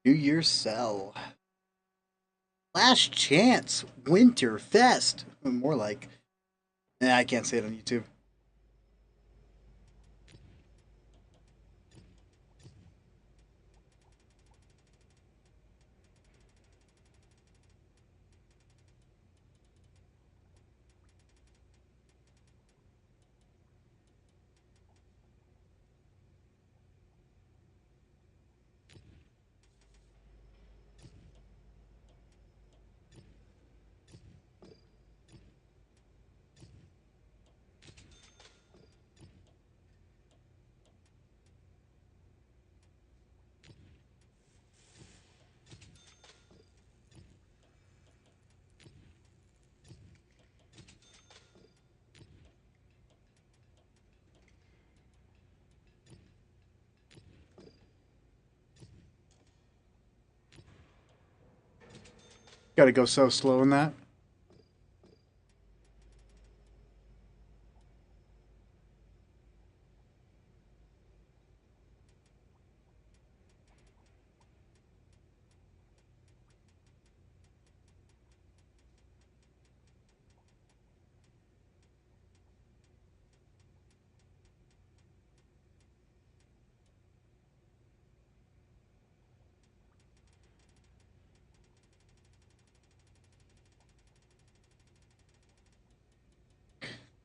New Year's sell. Last chance. Winter Fest. More like. I can't say it on YouTube. Gotta go so slow in that.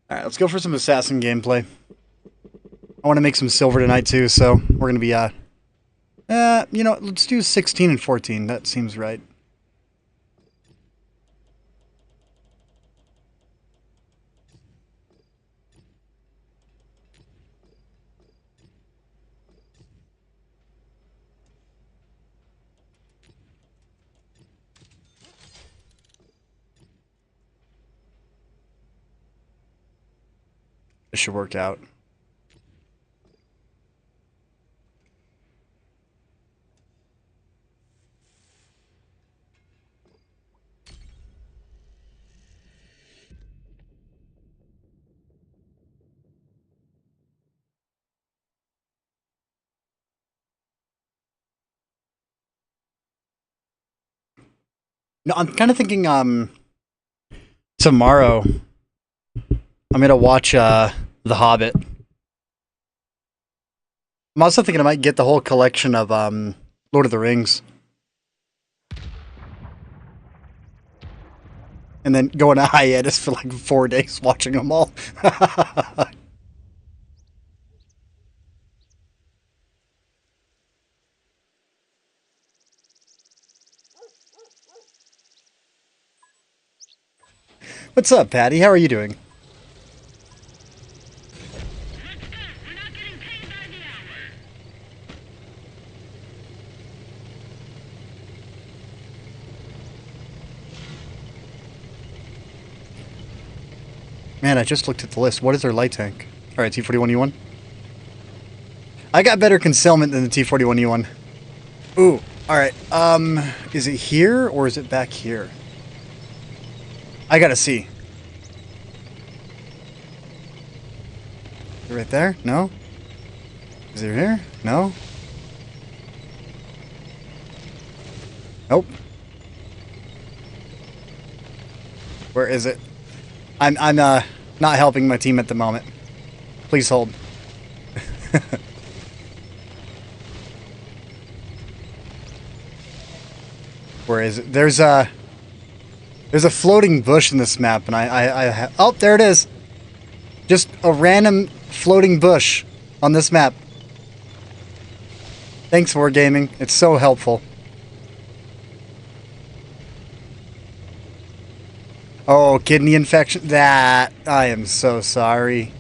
Alright, let's go for some assassin gameplay. I want to make some silver tonight too, so we're gonna be you know, let's do 16 and 14. That seems right. This should work out. No, I'm kind of thinking tomorrow I'm gonna watch The Hobbit. I'm also thinking I might get the whole collection of Lord of the Rings. And then go on a hiatus for like 4 days watching them all. What's up, Patty? How are you doing? Man, I just looked at the list. What is their light tank? Alright, T41E1. I got better concealment than the T41E1. Ooh, alright. Is it here or is it back here? I gotta see. Is it right there? No? Is it here? No? Nope. Where is it? I'm not helping my team at the moment. Please hold. Where is it? There's a floating bush in this map, and oh, there it is. Just a random floating bush on this map. Thanks, Wargaming. It's so helpful. Oh, kidney infection. That I am so sorry.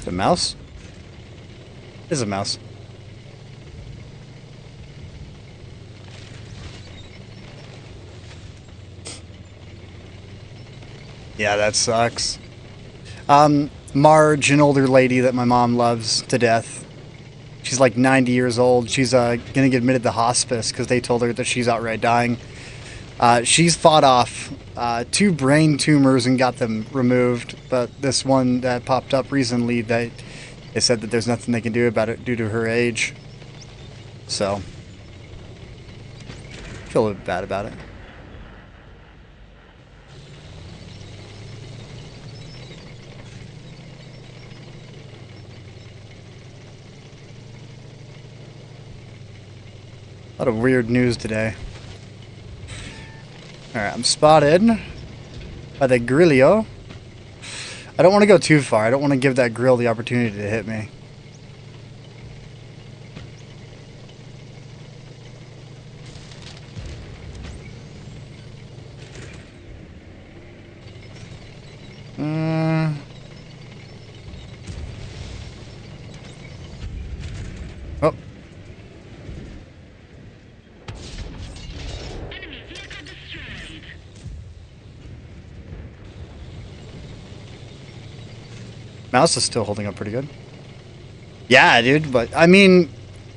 The mouse? Is a mouse. Yeah, that sucks. Marge, an older lady that my mom loves to death. She's like 90 years old. She's going to get admitted to hospice because they told her that she's outright dying. She's fought off 2 brain tumors and got them removed, but this one that popped up recently, they said that there's nothing they can do about it due to her age. So, I feel a little bad about it. A lot of weird news today. Alright, I'm spotted by the Grillio. I don't want to go too far. I don't want to give that grill the opportunity to hit me. Oh. Mouse is still holding up pretty good. Yeah, dude, but I mean,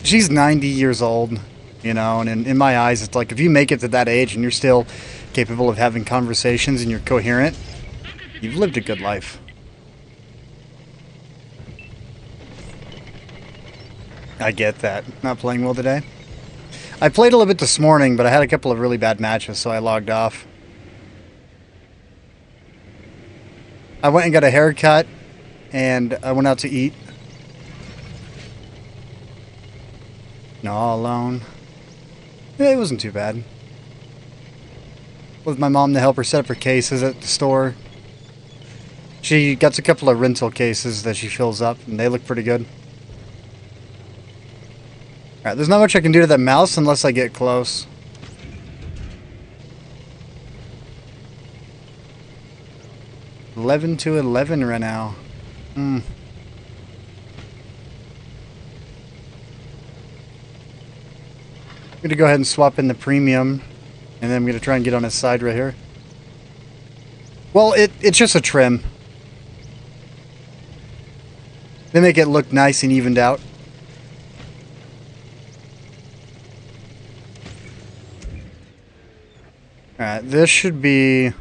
she's 90 years old, you know, and in my eyes, it's like if you make it to that age and you're still capable of having conversations and you're coherent, you've lived a good life. I get that. Not playing well today. I played a little bit this morning, but I had a couple of really bad matches, so I logged off. I went and got a haircut, and I went out to eat. No, all alone. Yeah, it wasn't too bad. With my mom to help her set up her cases at the store. She gets a couple of rental cases that she fills up, and they look pretty good. Alright, there's not much I can do to that mouse unless I get close. $11 to 11 right now. I'm going to go ahead and swap in the premium, and then I'm going to try and get on his side right here. Well, it's just a trim. They make it look nice and evened out. Alright, this should be...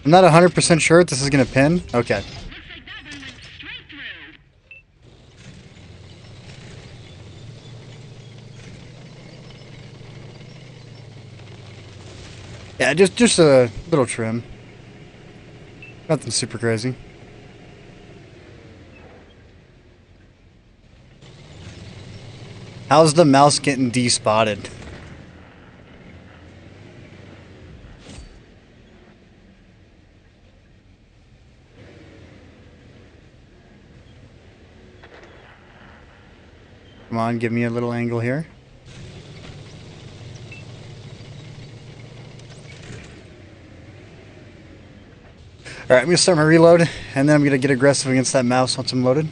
I'm not 100% sure if this is going to pin. Okay. Yeah, just a little trim. Nothing super crazy. How's the mouse getting despotted? Come on, give me a little angle here. Alright, I'm going to start my reload, and then I'm going to get aggressive against that mouse once I'm loaded.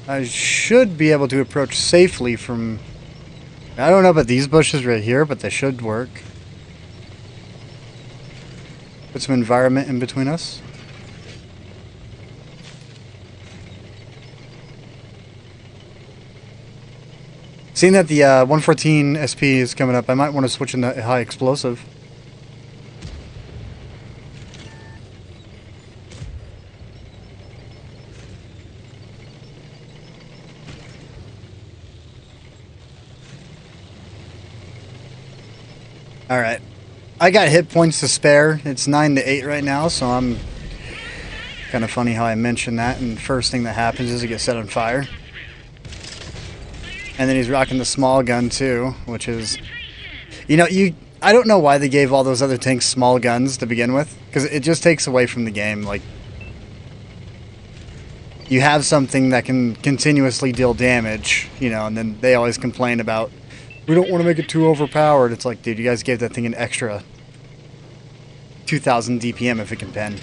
I should be able to approach safely from... I don't know about these bushes right here, but they should work. Put some environment in between us. Seeing that the 114 SP is coming up, I might want to switch into high explosive. Alright. I got hit points to spare. It's 9 to 8 right now, so I'm... Kind of funny how I mentioned that, and the first thing that happens is it gets set on fire. And then he's rocking the small gun too, which is... You know, I don't know why they gave all those other tanks small guns to begin with, because it just takes away from the game. Like, you have something that can continuously deal damage, you know, and then they always complain about, we don't want to make it too overpowered. It's like, dude, you guys gave that thing an extra 2,000 DPM if it can pen.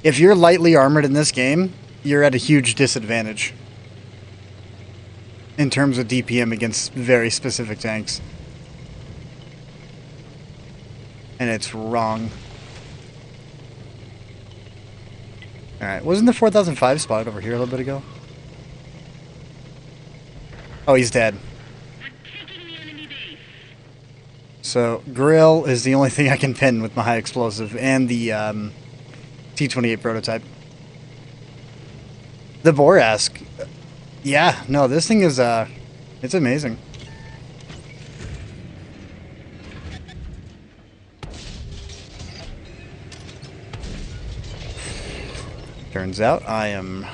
If you're lightly armored in this game, you're at a huge disadvantage in terms of DPM against very specific tanks. And it's wrong. Alright, wasn't the 4005 spotted over here a little bit ago? Oh, he's dead. So, grill is the only thing I can pin with my high explosive, and the T-28 prototype. The Borask. Yeah, no, this thing is, it's amazing. Turns out I am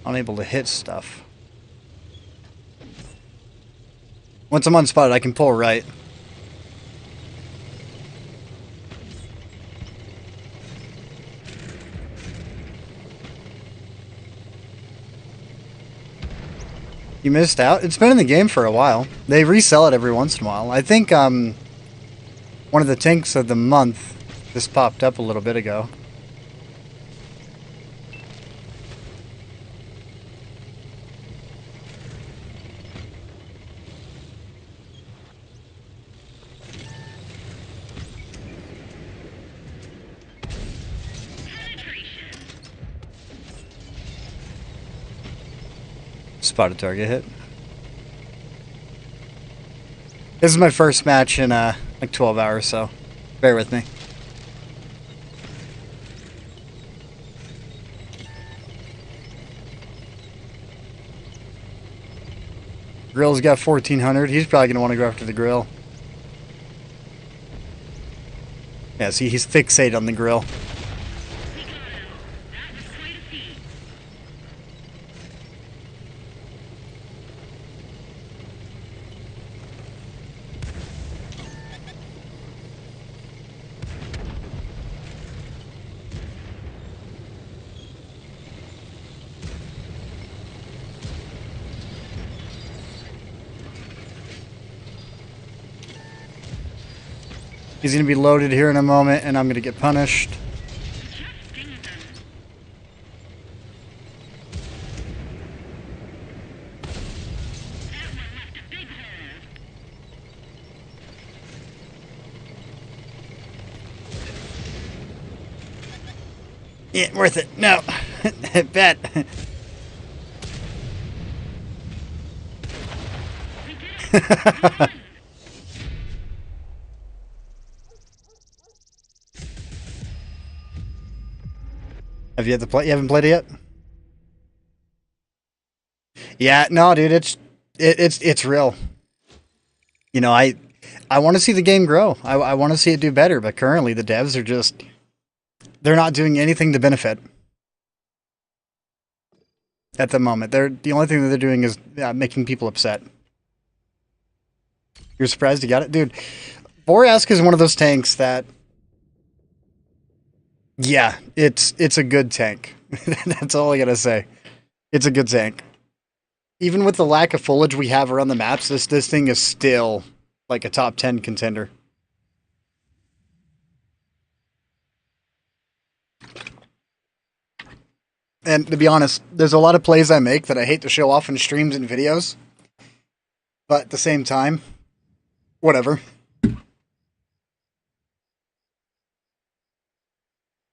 unable to hit stuff. Once I'm unspotted, I can pull right. You missed out? It's been in the game for a while. They resell it every once in a while. I think one of the tanks of the month just popped up a little bit ago. Spotted target hit. This is my first match in like 12 hours, so bear with me. Grill's got 1400. He's probably going to want to go after the grill. Yeah, see, he's fixated on the grill. He's going to be loaded here in a moment, and I'm going to get punished. Yeah, worth it. No. Bet. Have you had the play? You haven't played it yet? Yeah, no, dude, it's real. You know, I want to see the game grow. I want to see it do better, but currently the devs are just they're not doing anything to benefit at the moment. The only thing that they're doing is making people upset. You're surprised you got it, dude. Borask is one of those tanks that. Yeah, it's a good tank. That's all I gotta say. It's a good tank. Even with the lack of foliage we have around the maps, this thing is still like a top 10 contender. And to be honest, there's a lot of plays I make that I hate to show off in streams and videos. But at the same time, whatever.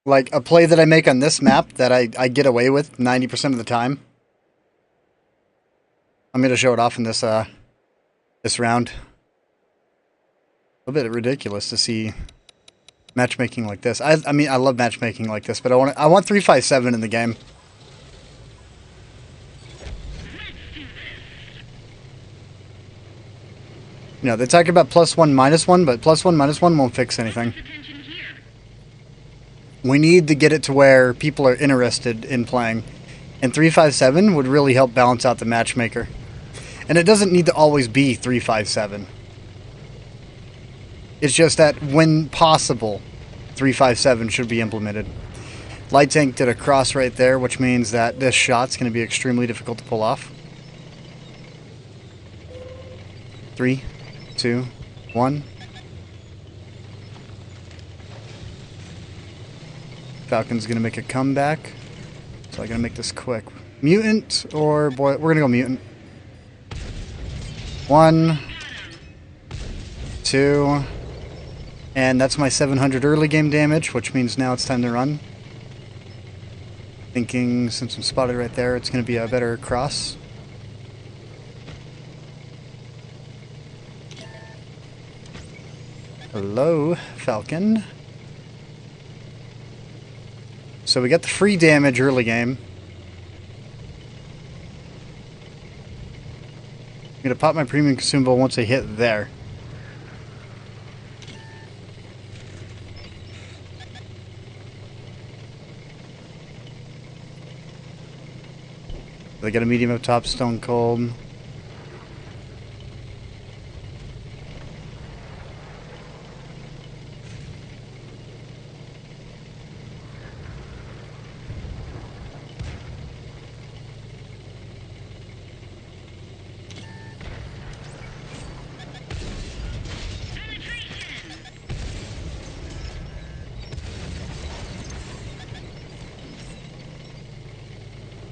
Like, a play that I make on this map that I get away with 90% of the time. I'm going to show it off in this this round. A little bit ridiculous to see matchmaking like this. I mean, I love matchmaking like this, but I want 357 in the game. You know, they talk about +1, -1, but +1, -1 won't fix anything. We need to get it to where people are interested in playing. And 357 would really help balance out the matchmaker. And it doesn't need to always be 357. It's just that when possible, 357 should be implemented. Light tank did a cross right there, which means that this shot's going to be extremely difficult to pull off. 3, 2, 1. Falcon's going to make a comeback. So I'm going to make this quick. Mutant or boy, we're going to go mutant. 1, 2, And that's my 700 early game damage, which means now it's time to run. Thinking, since I'm spotted right there, it's going to be a better cross. Hello, Falcon. So we got the free damage early game. I'm going to pop my premium consumable once I hit there. They got a medium up top, Stone Cold.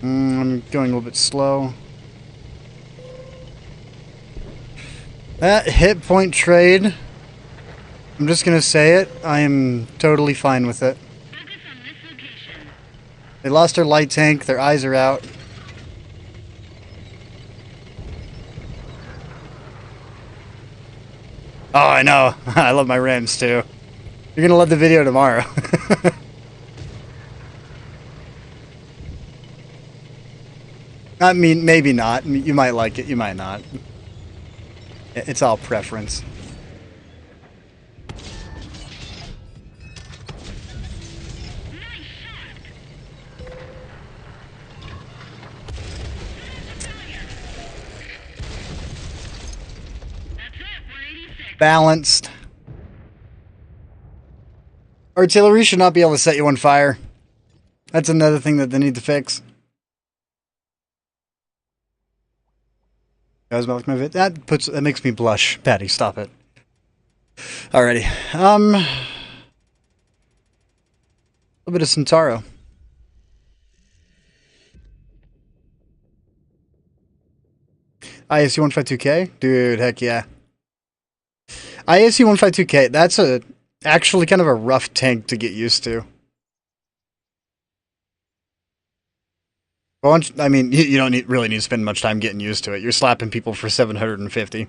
I'm going a little bit slow. That hit point trade, I'm just going to say it, I am totally fine with it. They lost their light tank, their eyes are out. Oh, I know. I love my rims too. You're going to love the video tomorrow. I mean, maybe not. You might like it, you might not. It's all preference. Balanced. Artillery should not be able to set you on fire. That's another thing that they need to fix. That makes me blush. Patty, stop it. Alrighty. A little bit of Centauro. ISU 152K? Dude, heck yeah. ISU 152K, that's actually kind of a rough tank to get used to. Well, I mean, you don't really need to spend much time getting used to it. You're slapping people for 750.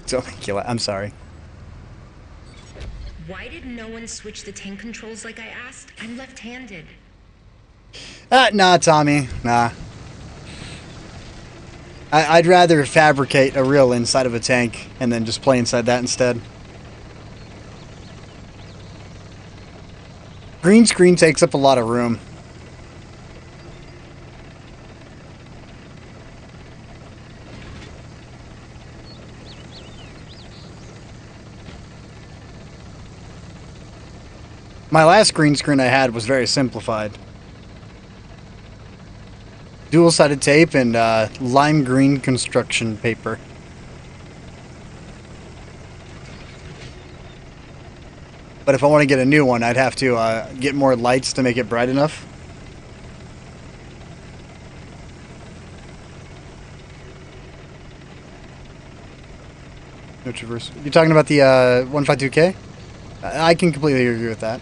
So, I'm sorry. Why did no one switch the tank controls like I asked? I'm left-handed. Nah, Tommy. Nah. I'd rather fabricate a real inside of a tank and then just play inside that instead. Green screen takes up a lot of room. My last green screen I had was very simplified. Dual-sided tape and lime green construction paper. But if I want to get a new one, I'd have to get more lights to make it bright enough. No traverse. You're talking about the 152K? I can completely agree with that.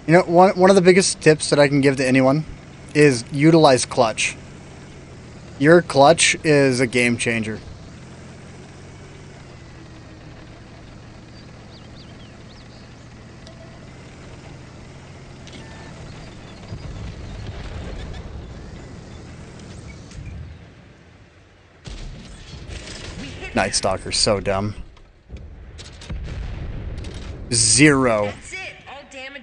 You know, one of the biggest tips that I can give to anyone is utilize clutch. Your clutch is a game changer. Night Stalker's so dumb. Zero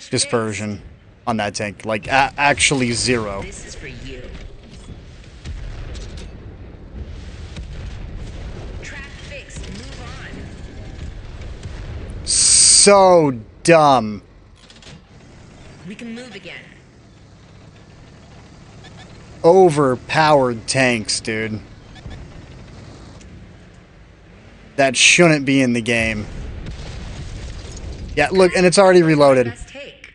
dispersion on that tank. Like, actually zero. This is for you. Track fixed. Move on. So dumb. We can move again. Overpowered tanks, dude. That shouldn't be in the game. Yeah, look, and it's already reloaded. Best take.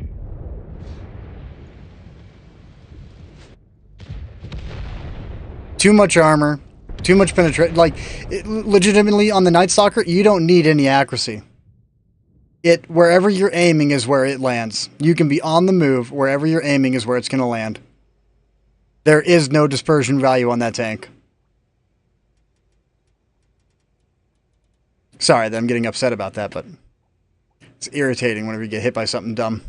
Too much armor. Too much penetration. Like, legitimately, on the Night Stalker, you don't need any accuracy. Wherever you're aiming is where it lands. You can be on the move. Wherever you're aiming is where it's going to land. There is no dispersion value on that tank. Sorry that I'm getting upset about that, but it's irritating whenever you get hit by something dumb.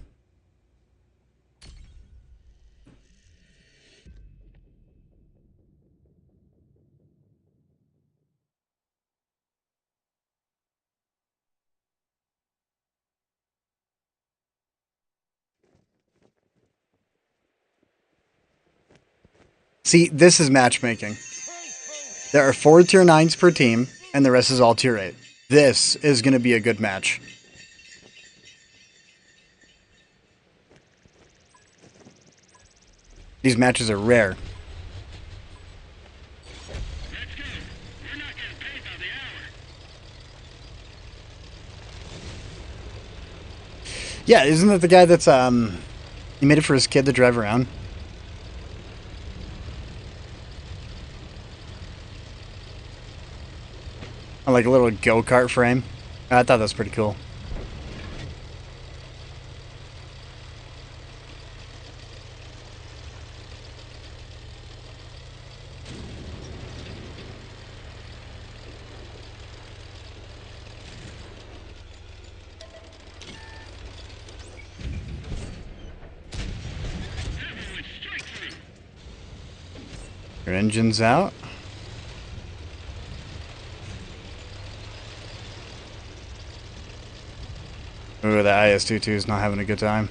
See, this is matchmaking. There are 4 tier 9s per team, and the rest is all tier 8. This is going to be a good match. These matches are rare. Yeah, isn't that the guy that's, he made it for his kid to drive around? On like a little go-kart frame. I thought that was pretty cool. Your engine's out. Ooh, the IS-22 is not having a good time.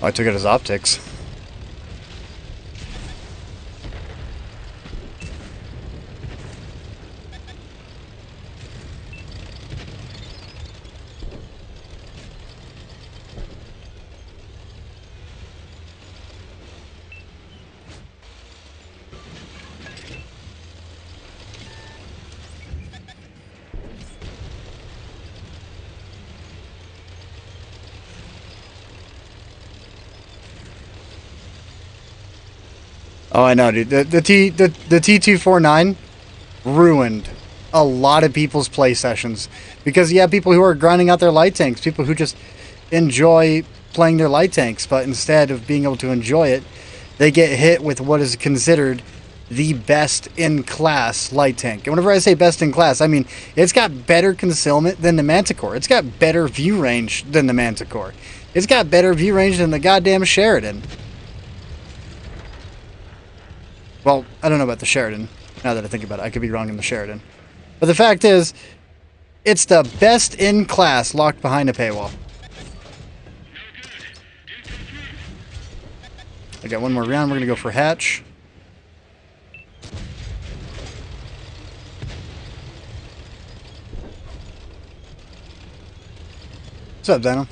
Oh, I took out his optics. Oh, I know, dude. The T249 ruined a lot of people's play sessions because you have people who are grinding out their light tanks, people who just enjoy playing their light tanks, but instead of being able to enjoy it, they get hit with what is considered the best in class light tank. And whenever I say best in class, I mean it's got better concealment than the Manticore. It's got better view range than the Manticore. It's got better view range than the goddamn Sheridan. Well, I don't know about the Sheridan. Now that I think about it, I could be wrong in the Sheridan. But the fact is, it's the best in class locked behind a paywall. I got one more round. We're going to go for hatch. What's up, Dino?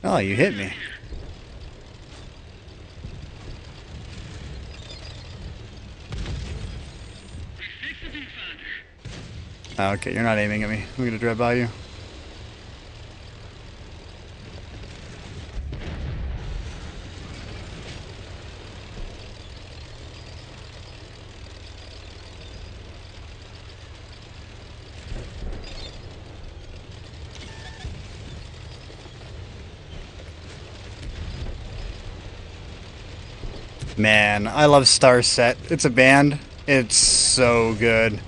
Oh, you hit me. Oh, okay, you're not aiming at me. I'm gonna drive by you. Man, I love Star Set. It's a band. It's so good.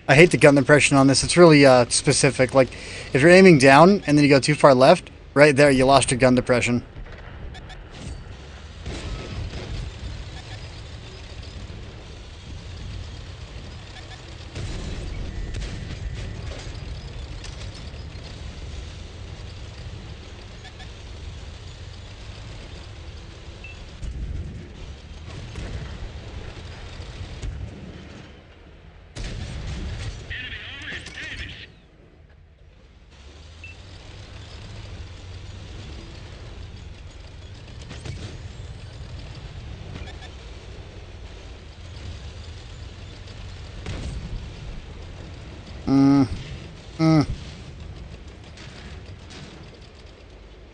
I hate the gun impression on this. It's really specific. Like, if you're aiming down and then you go too far left, right there, you lost your gun depression.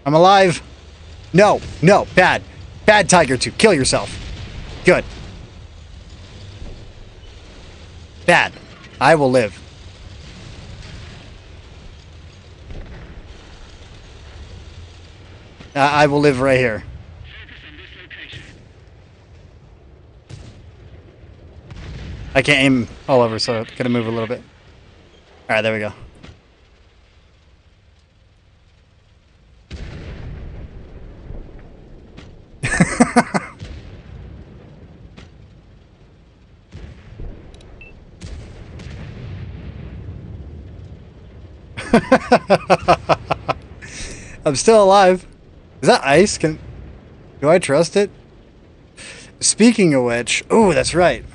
I'm alive. No, no, bad. Bad Tiger 2. Kill yourself. Good. Bad. I will live. I will live right here. I can't aim all over, so I'm gonna move a little bit. Alright, there we go. I'm still alive. Is that ice? Do I trust it? Speaking of which, oh, that's right.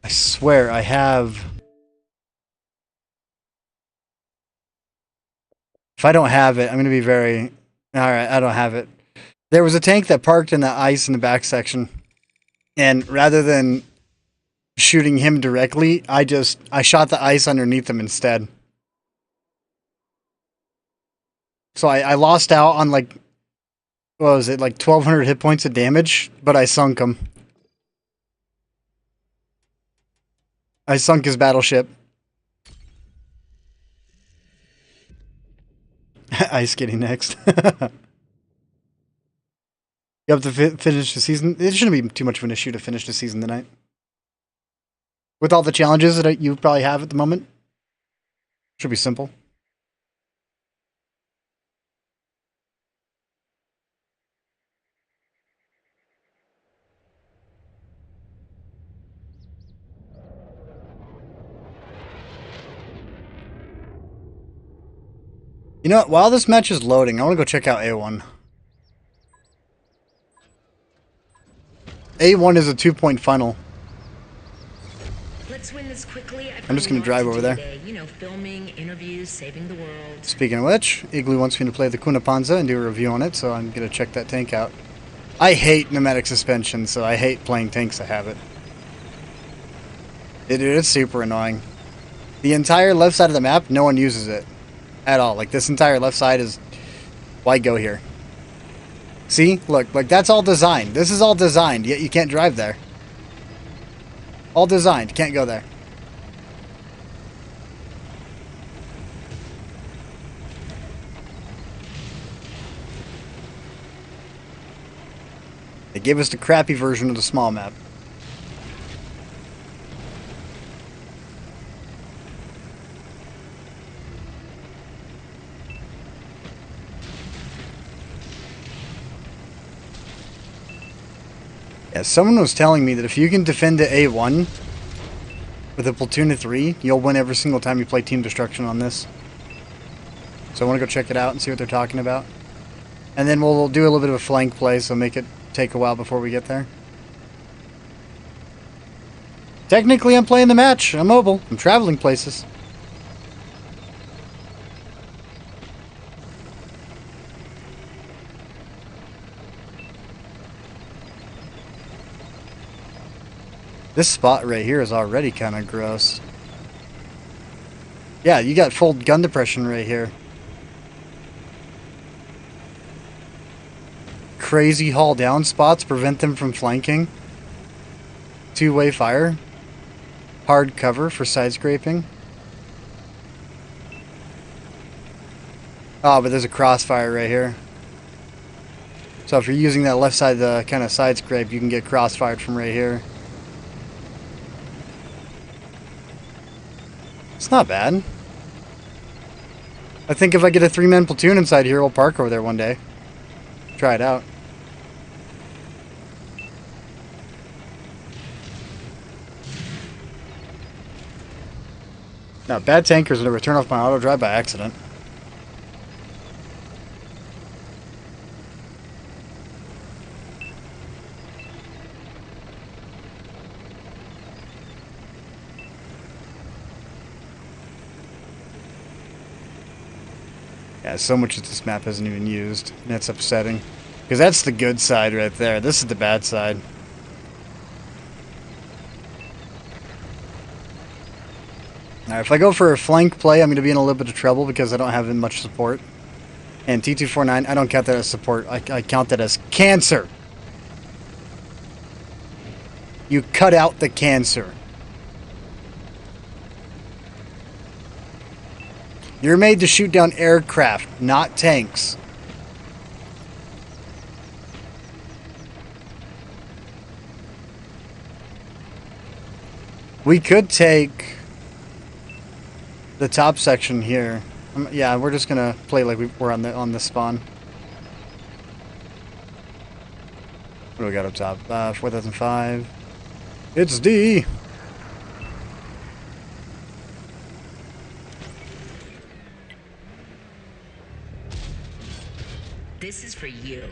I swear I have. If I don't have it, I'm going to be very... Alright, I don't have it. There was a tank that parked in the ice in the back section. And rather than shooting him directly, I shot the ice underneath him instead. So I lost out on like, what was it, like 1,200 hit points of damage, but I sunk him. I sunk his battleship. Ice skating next. You have to finish the season. It shouldn't be too much of an issue to finish the season tonight. With all the challenges that you probably have at the moment. Should be simple. You know what? While this match is loading, I want to go check out A1. A1 is a 2-point final. Let's win this quickly. I'm just going to drive over there. Today. You know, filming, interviews, saving the world. Speaking of which, Igloo wants me to play the Kuna Panza and do a review on it, so I'm going to check that tank out. I hate pneumatic suspension, so I hate playing tanks that have it. It's super annoying. The entire left side of the map, no one uses it. At all. Like, this entire left side is... Why go here? See? Look, like, that's all designed. This is all designed, yet you can't drive there. All designed. Can't go there. They gave us the crappy version of the small map. Yeah, someone was telling me that if you can defend the A1 with a platoon of 3, you'll win every single time you play Team Destruction on this. So I want to go check it out and see what they're talking about. And then we'll do a little bit of a flank play, so make it take a while before we get there. Technically, I'm playing the match. I'm mobile. I'm traveling places. This spot right here is already kind of gross. Yeah, you got full gun depression right here. Crazy haul down spots prevent them from flanking. Two-way fire. Hard cover for side scraping. Oh, but there's a crossfire right here. So if you're using that left side kind of side scrape, you can get crossfired from right here. It's not bad. I think if I get a 3-man platoon inside here, we'll park over there one day. Try it out. Now, bad tankers whenever turn off my auto drive by accident. Yeah, so much of this map isn't even used. That's upsetting. Because that's the good side right there. This is the bad side. Alright, if I go for a flank play, I'm going to be in a little bit of trouble because I don't have much support. And T249, I don't count that as support. I count that as cancer. You cut out the cancer. You're made to shoot down aircraft, not tanks. We could take the top section here. Yeah, we're just gonna play like we're on the spawn. What do we got up top? 4005. It's D. This is for you.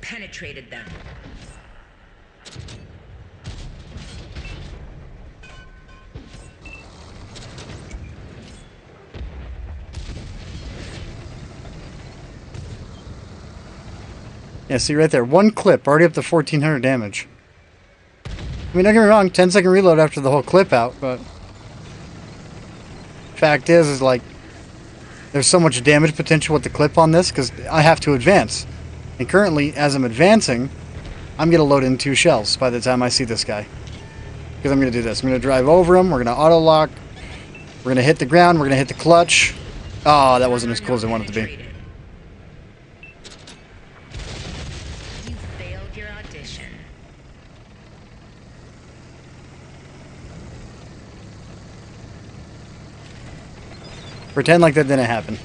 Penetrated them. Yeah, see right there. One clip, already up to 1400 damage. I mean, don't get me wrong, 10-second reload after the whole clip out, but... Fact is like... There's so much damage potential with the clip on this, because I have to advance. And currently, as I'm advancing, I'm going to load in 2 shells by the time I see this guy. Because I'm going to do this. I'm going to drive over him, we're going to auto-lock, we're going to hit the ground, we're going to hit the clutch. Oh, that wasn't as cool as I wanted it to be. You failed your audition. Pretend like that didn't happen.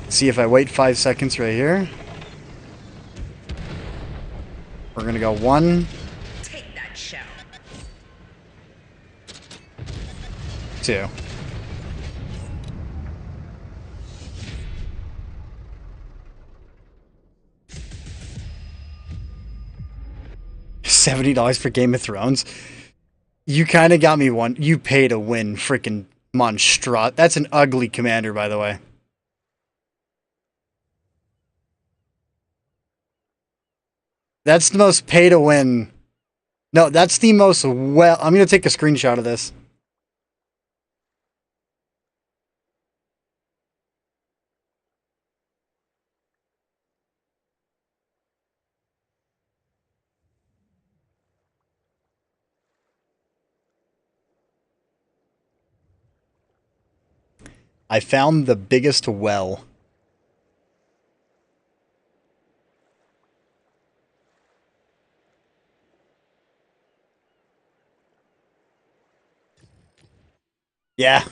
See if I wait 5 seconds right here. We're gonna go 1, Take that shell. 2. $70 for Game of Thrones. You kind of got me one. You pay to win, freaking monstrous. That's an ugly commander, by the way. That's the most pay to win. No, that's the most well. I'm gonna take a screenshot of this. I found the biggest well. Yeah.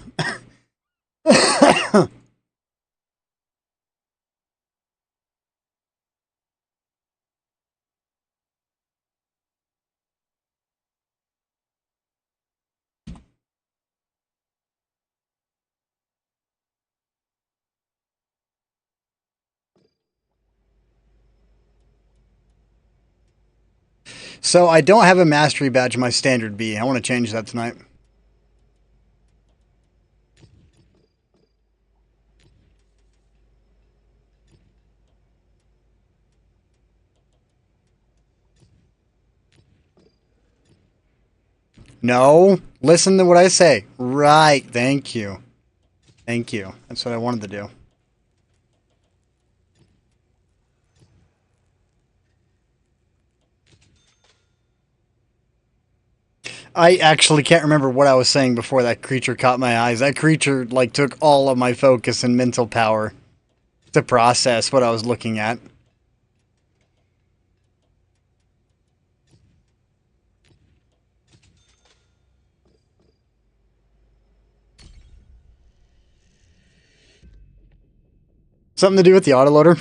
So I don't have a mastery badge in my standard B. I want to change that tonight. No. Listen to what I say. Right. Thank you. Thank you. That's what I wanted to do. I actually can't remember what I was saying before that creature caught my eyes. That creature, like, took all of my focus and mental power to process what I was looking at. Something to do with the autoloader?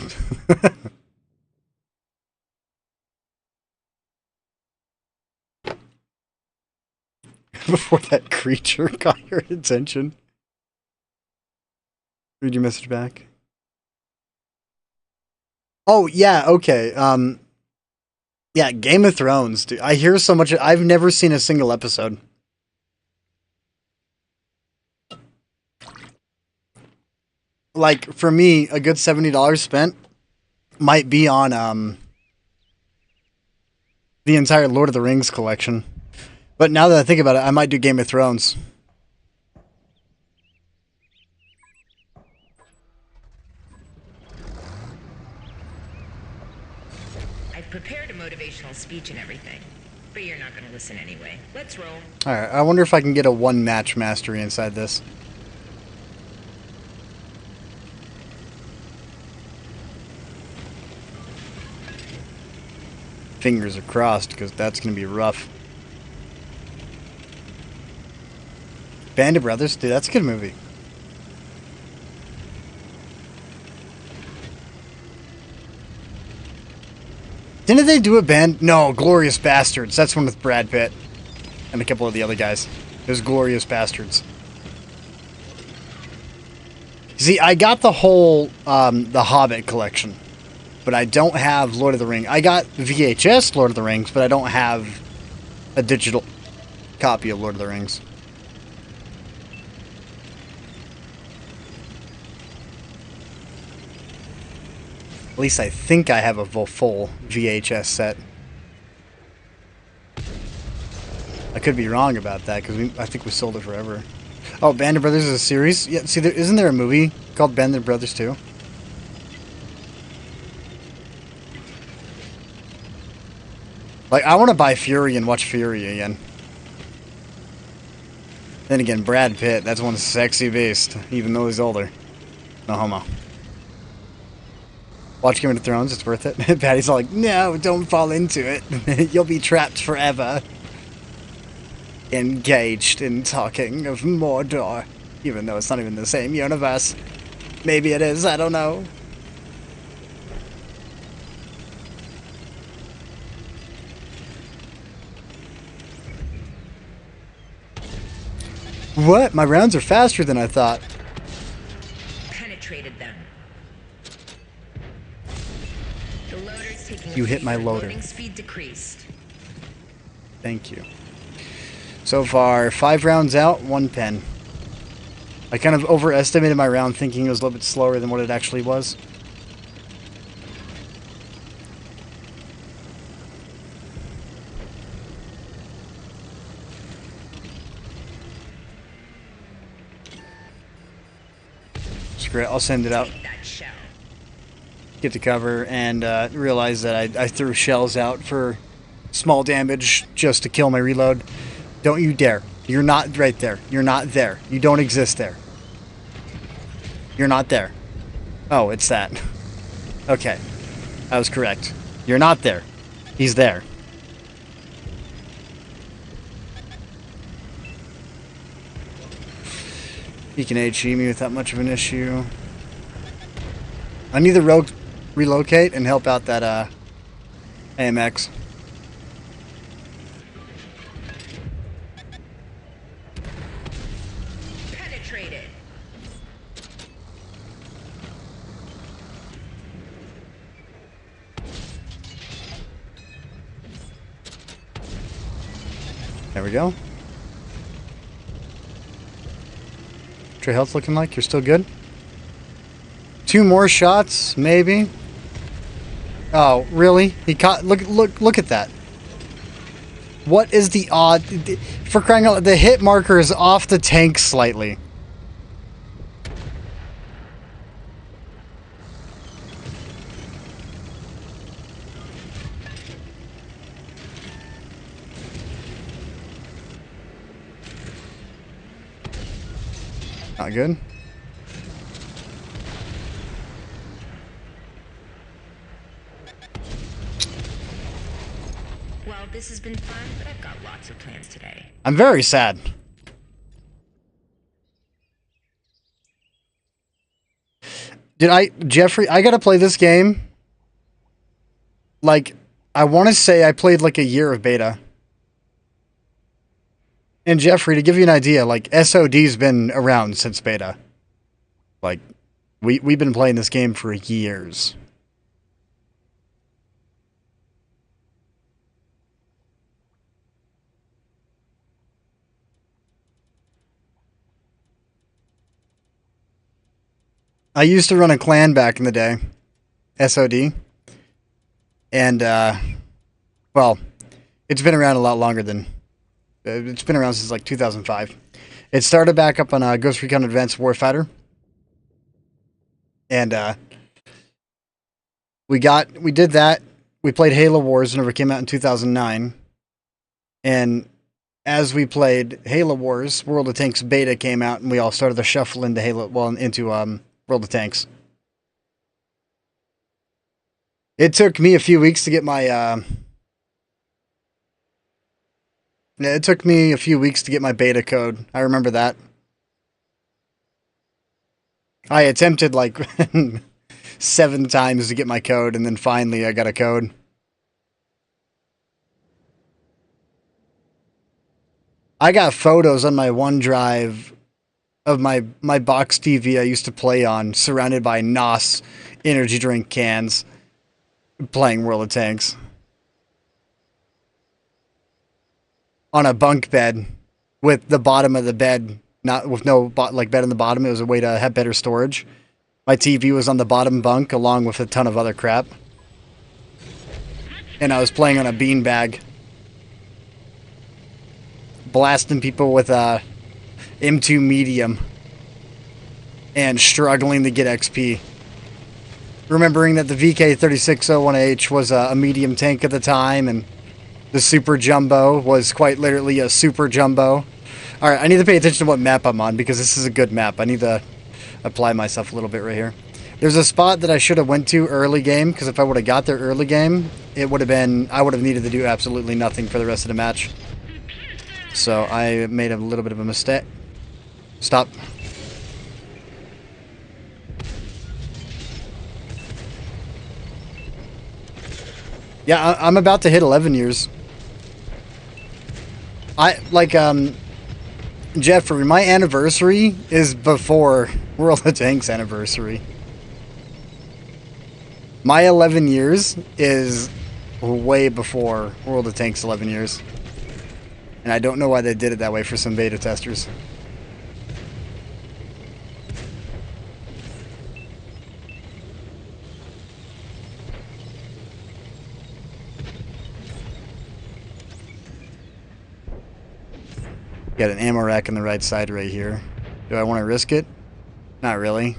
Before that creature got your attention. Read your message back. Oh, yeah, okay. Yeah, Game of Thrones, dude. I hear so much. I've never seen a single episode. Like, for me, a good $70 spent might be on, the entire Lord of the Rings collection. But now that I think about it, I might do Game of Thrones. I've prepared a motivational speech and everything, but you're not going to listen anyway. Let's roll. Alright, I wonder if I can get a one-match mastery inside this. Fingers are crossed, because that's going to be rough. Band of Brothers? Dude, that's a good movie. Didn't they do a band? No, Glorious Bastards. That's one with Brad Pitt. And a couple of the other guys. It was Glorious Bastards. See, I got the whole, the Hobbit collection. But I don't have Lord of the Rings. I got VHS Lord of the Rings, but I don't have a digital copy of Lord of the Rings. At least I think I have a full VHS set. I could be wrong about that, because I think we sold it forever. Oh, Band of Brothers is a series? Yeah, see, isn't there a movie called Band of Brothers 2? Like, I want to buy Fury and watch Fury again. Then again, Brad Pitt, that's one sexy beast, even though he's older. No homo. Watch Game of Thrones, it's worth it. Patty's all like, no, don't fall into it. You'll be trapped forever. Engaged in talking of Mordor. Even though it's not even the same universe. Maybe it is, I don't know. What? My rounds are faster than I thought. Penetrated them. The loader's taking You hit my loader. Loading speed decreased. Thank you. So far, 5 rounds out, 1 pen. I kind of overestimated my round, thinking it was a little bit slower than what it actually was. Screw it, I'll send it out. Take that shell. Get to cover and realize that I threw shells out for small damage just to kill my reload. Don't you dare. You're not right there. You're not there. You don't exist there. You're not there. Oh, it's that. Okay. I was correct. You're not there. He's there. He can HE me without much of an issue. I need to relocate and help out that AMX. Penetrated. There we go. What's your health looking like? You're still good? 2 more shots, maybe? Oh, really? He caught... Look at that. What is the odd... For crying out loud, the hit marker is off the tank slightly. Not good. Well, this has been fun, but I've got lots of plans today. I'm very sad. Jeffrey, I gotta play this game. Like, I want to say I played like a year of beta. And Jeffrey, to give you an idea, like, SOD's been around since beta. Like, we've been playing this game for years. I used to run a clan back in the day. SOD. And, well, it's been around a lot longer than... It's been around since, like, 2005. It started back up on Ghost Recon Advanced Warfighter. And, we did that. We played Halo Wars whenever it came out in 2009. And as we played Halo Wars, World of Tanks beta came out, and we all started to shuffle into World of Tanks. It took me a few weeks to get my, it took me a few weeks to get my beta code. I remember that. I attempted like 7 times to get my code, and then finally I got a code. I got photos on my OneDrive of my box TV I used to play on, surrounded by NOS energy drink cans, playing World of Tanks. On a bunk bed, with the bottom of the bed, not with no bed on the bottom. It was a way to have better storage. My TV was on the bottom bunk, along with a ton of other crap. And I was playing on a beanbag, blasting people with a M2 medium, and struggling to get XP. Remembering that the VK3601H was a medium tank at the time, and the Super Jumbo was quite literally a Super Jumbo. Alright, I need to pay attention to what map I'm on, because this is a good map. I need to apply myself a little bit right here. There's a spot that I should have went to early game, because if I would have got there early game, it would have been... I would have needed to do absolutely nothing for the rest of the match. So I made a little bit of a mistake. Stop. Yeah, I'm about to hit 11 years. Jeffrey, my anniversary is before World of Tanks anniversary. My 11 years is way before World of Tanks 11 years. And I don't know why they did it that way for some beta testers. Got an ammo rack on the right side right here. Do I want to risk it? Not really.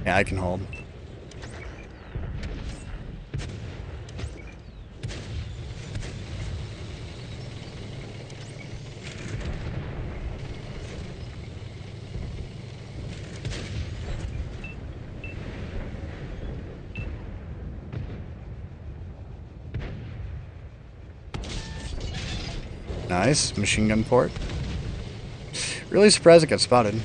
Yeah, I can hold. Nice. Machine gun port. Really surprised it got spotted.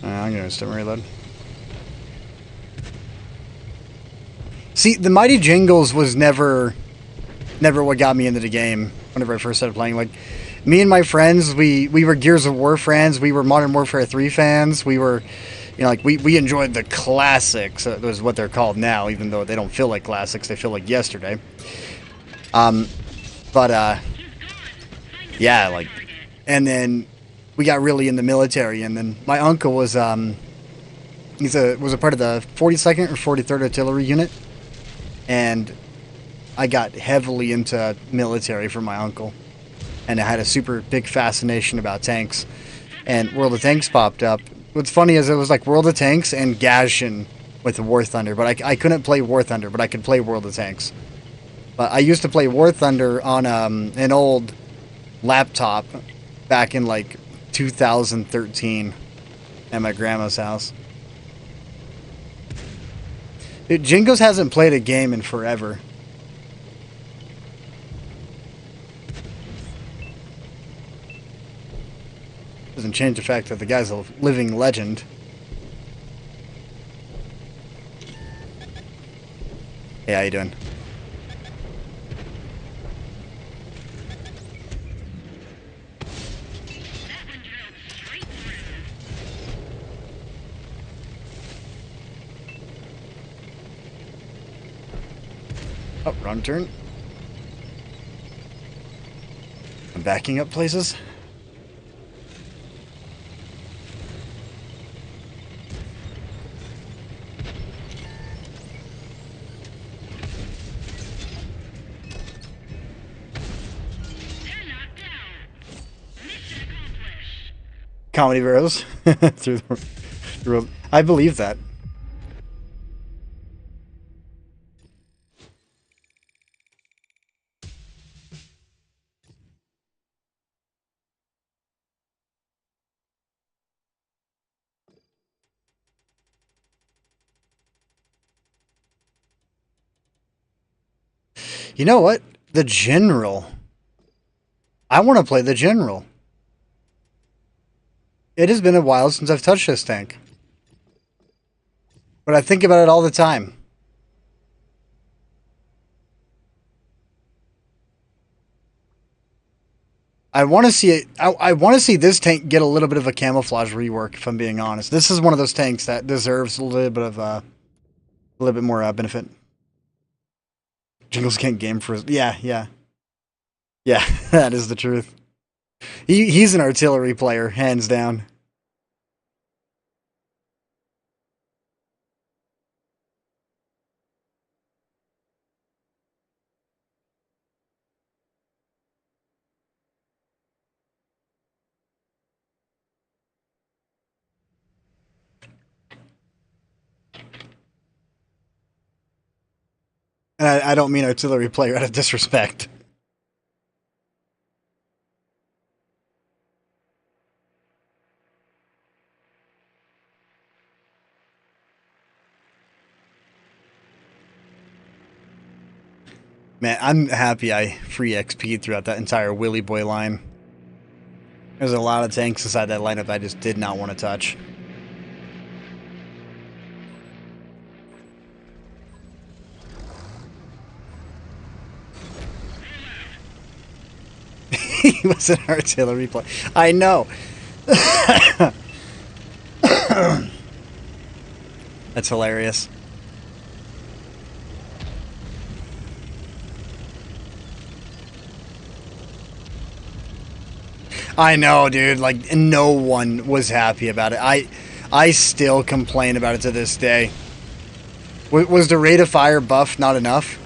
I'm gonna start reload. See, the Mighty Jingles was never what got me into the game whenever I first started playing. Like, me and my friends, we were Gears of War fans, we were Modern Warfare 3 fans, we were You know, like we enjoyed the classics. Was what they're called now, even though they don't feel like classics. They feel like yesterday. But yeah, like, and then we got really in the military, and then my uncle was was a part of the 42nd or 43rd Artillery Unit, and I got heavily into military from my uncle, and I had a super big fascination about tanks. And World of Tanks popped up. What's funny is it was like World of Tanks and Gashin with War Thunder, but I couldn't play War Thunder, but I could play World of Tanks. But I used to play War Thunder on an old laptop back in like 2013 at my grandma's house. Dude, Jingles hasn't played a game in forever. Doesn't change the fact that the guy's a living legend. Hey, how you doing? Oh, wrong turn. I'm backing up places. Comedy barrels through the. I believe that. You know what? The General. I want to play the General. It has been a while since I've touched this tank. But I think about it all the time. I want to see it. I want to see this tank get a little bit of a camouflage rework. If I'm being honest, this is one of those tanks that deserves a little bit of a little bit more benefit. Jingles can't game for his. Yeah, yeah, yeah. That is the truth. He's an artillery player, hands down. And I don't mean artillery player out of disrespect. Man, I'm happy I free XP'd throughout that entire Willy Boy line. There's a lot of tanks inside that lineup I just did not want to touch. He was an artillery player. I know. That's hilarious. I know, dude. Like, no one was happy about it. I still complain about it to this day. Was the rate of fire buff not enough?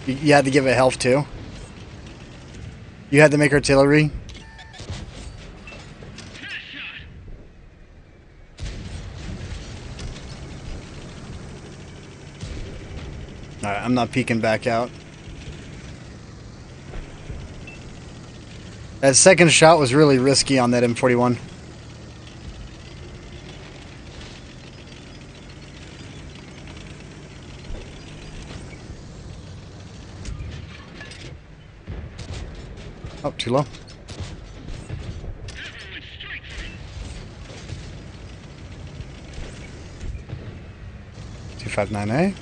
You had to give it health too? You had to make artillery? Alright, I'm not peeking back out. That second shot was really risky on that M41. Oh, too low. $259A.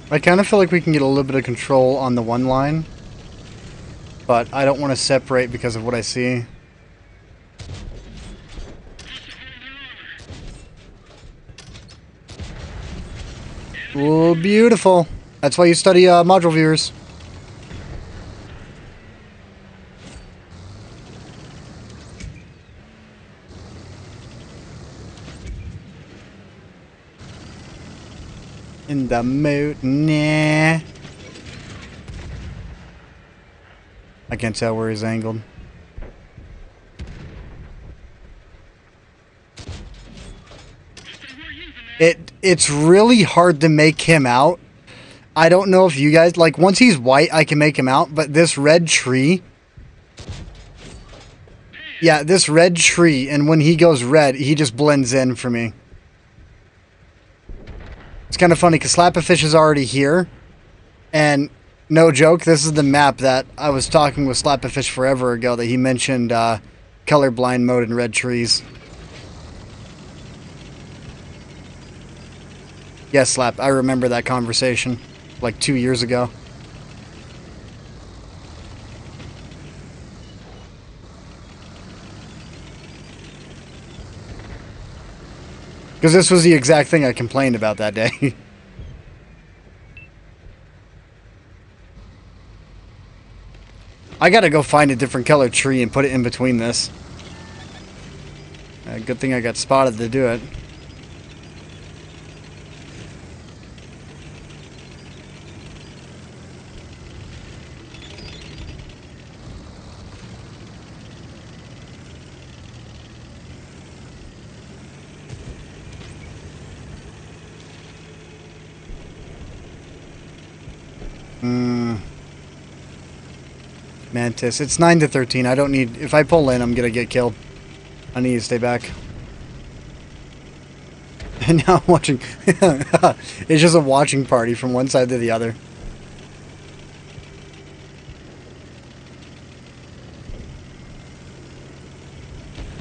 I kind of feel like we can get a little bit of control on the one line, but I don't want to separate because of what I see. Oh, beautiful. That's why you study module viewers. In the mood, nah. I can't tell where he's angled. It's really hard to make him out. I don't know if you guys, like, once he's white, I can make him out, but this red tree... Yeah, this red tree, and when he goes red, he just blends in for me. It's kind of funny, because Slap-a-Fish is already here, and no joke, this is the map that I was talking with Slap-a-Fish forever ago, that he mentioned colorblind mode in red trees. Yes, Slap, I remember that conversation, like 2 years ago. Because this was the exact thing I complained about that day. I gotta go find a different color tree and put it in between this. Good thing I got spotted to do it. Mantis. It's 9 to 13. I don't need... If I pull in, I'm gonna get killed. I need to stay back. And now I'm watching... It's just a watching party from one side to the other.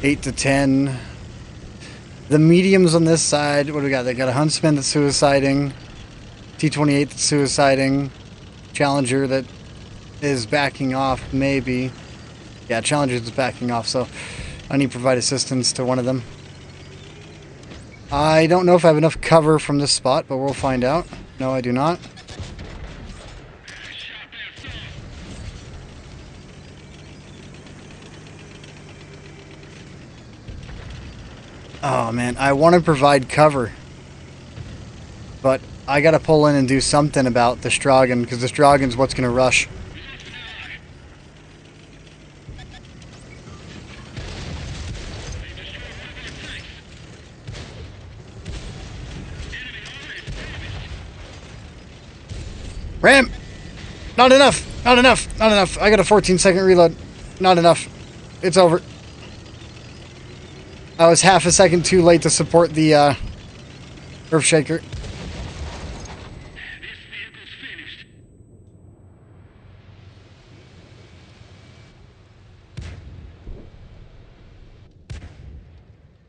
Eight to 10. The mediums on this side, what do we got? They got a Huntsman that's suiciding. T-28 that's suiciding. Challenger that is backing off, maybe. Yeah, Challenger is backing off, so I need to provide assistance to one of them. I don't know if I have enough cover from this spot, but we'll find out. No, I do not. Oh man, I want to provide cover, but I gotta pull in and do something about the Stragan, because the Stragan's what's gonna rush. Ram! Not enough! Not enough! Not enough! I got a 14-second reload. Not enough. It's over. I was half a second too late to support the Earth Shaker.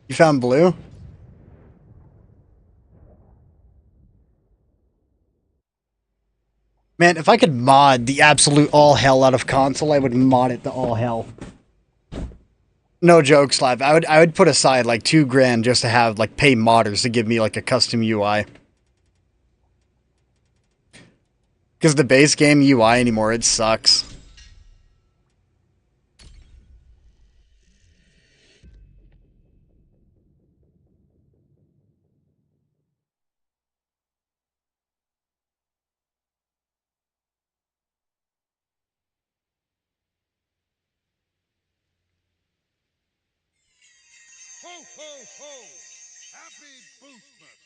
You found blue? Man, if I could mod the absolute all hell out of console, I would mod it to all hell. No joke, Slab. I would put aside like $2,000 just to have like pay modders to give me like a custom UI. Because the base game UI anymore, it sucks. Ho, ho, ho! Happy Boostmas!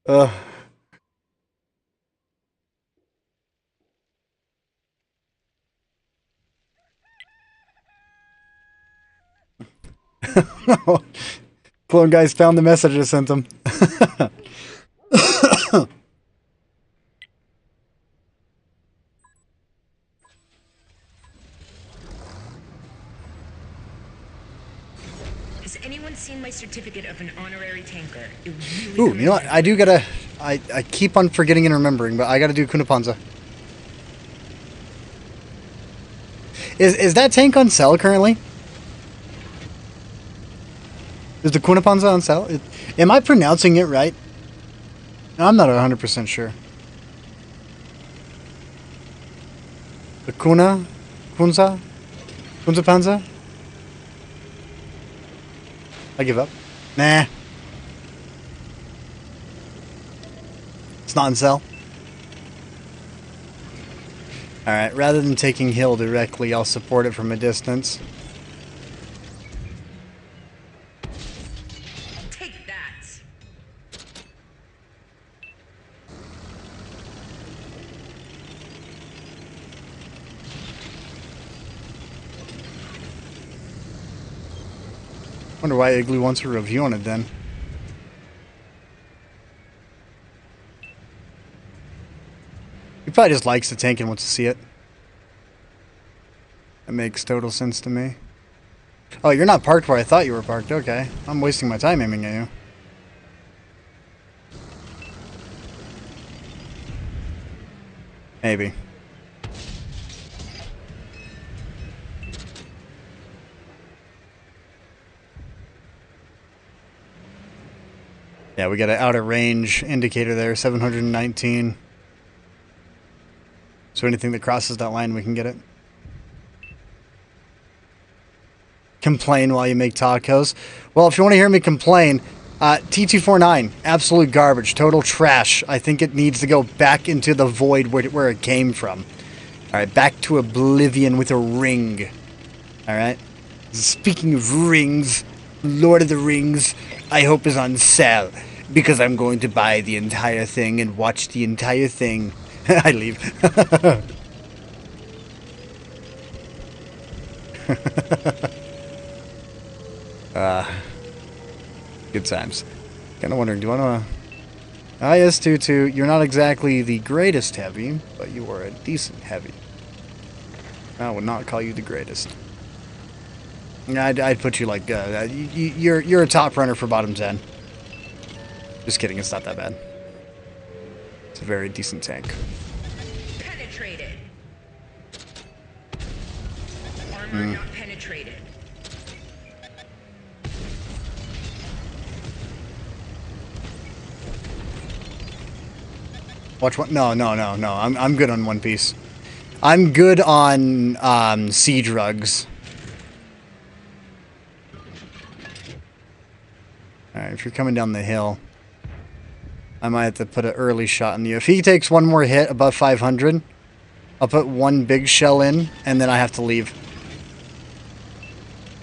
Ugh. Clone guys found the message I sent them. Has anyone seen my certificate of an honorary tanker? It really Ooh, you know what? I do gotta... I keep on forgetting and remembering, but I gotta do Kunapanza. Is that tank on sale currently? Is the Kunapanza on sale? Am I pronouncing it right? I'm not 100% sure. The Kunza? Kunza Panza? I give up. Nah. It's not on sale. Alright, rather than taking hill directly, I'll support it from a distance. Take that. Wonder why Igloo wants a review on it then. He probably just likes the tank and wants to see it. That makes total sense to me. Oh, you're not parked where I thought you were parked. Okay. I'm wasting my time aiming at you. Maybe. Yeah, we got an out of range indicator there, 719. So anything that crosses that line, we can get it. Complain while you make tacos. Well, if you want to hear me complain, T249, absolute garbage, total trash. I think it needs to go back into the void where it came from. Alright, back to oblivion with a ring. Alright? Speaking of rings, Lord of the Rings, I hope is on sale. Because I'm going to buy the entire thing and watch the entire thing. I leave. Good times. Kind of wondering, do I want to... IS-22, you're not exactly the greatest heavy, but you are a decent heavy. I would not call you the greatest. I'd put you like... you're a top runner for bottom 10. Just kidding, it's not that bad. It's a very decent tank. Penetrated. Armor not penetrated. Watch one. No. I'm good on One Piece. I'm good on sea drugs. Alright, if you're coming down the hill, I might have to put an early shot in you. If he takes one more hit above 500, I'll put one big shell in, and then I have to leave.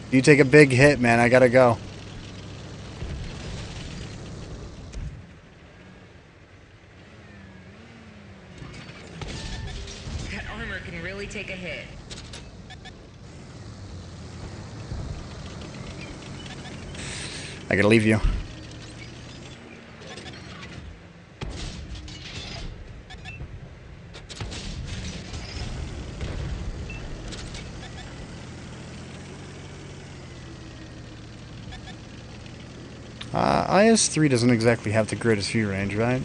If you take a big hit, man, I gotta go. That armor can really take a hit. I gotta leave you. IS-3 doesn't exactly have the greatest view range, right?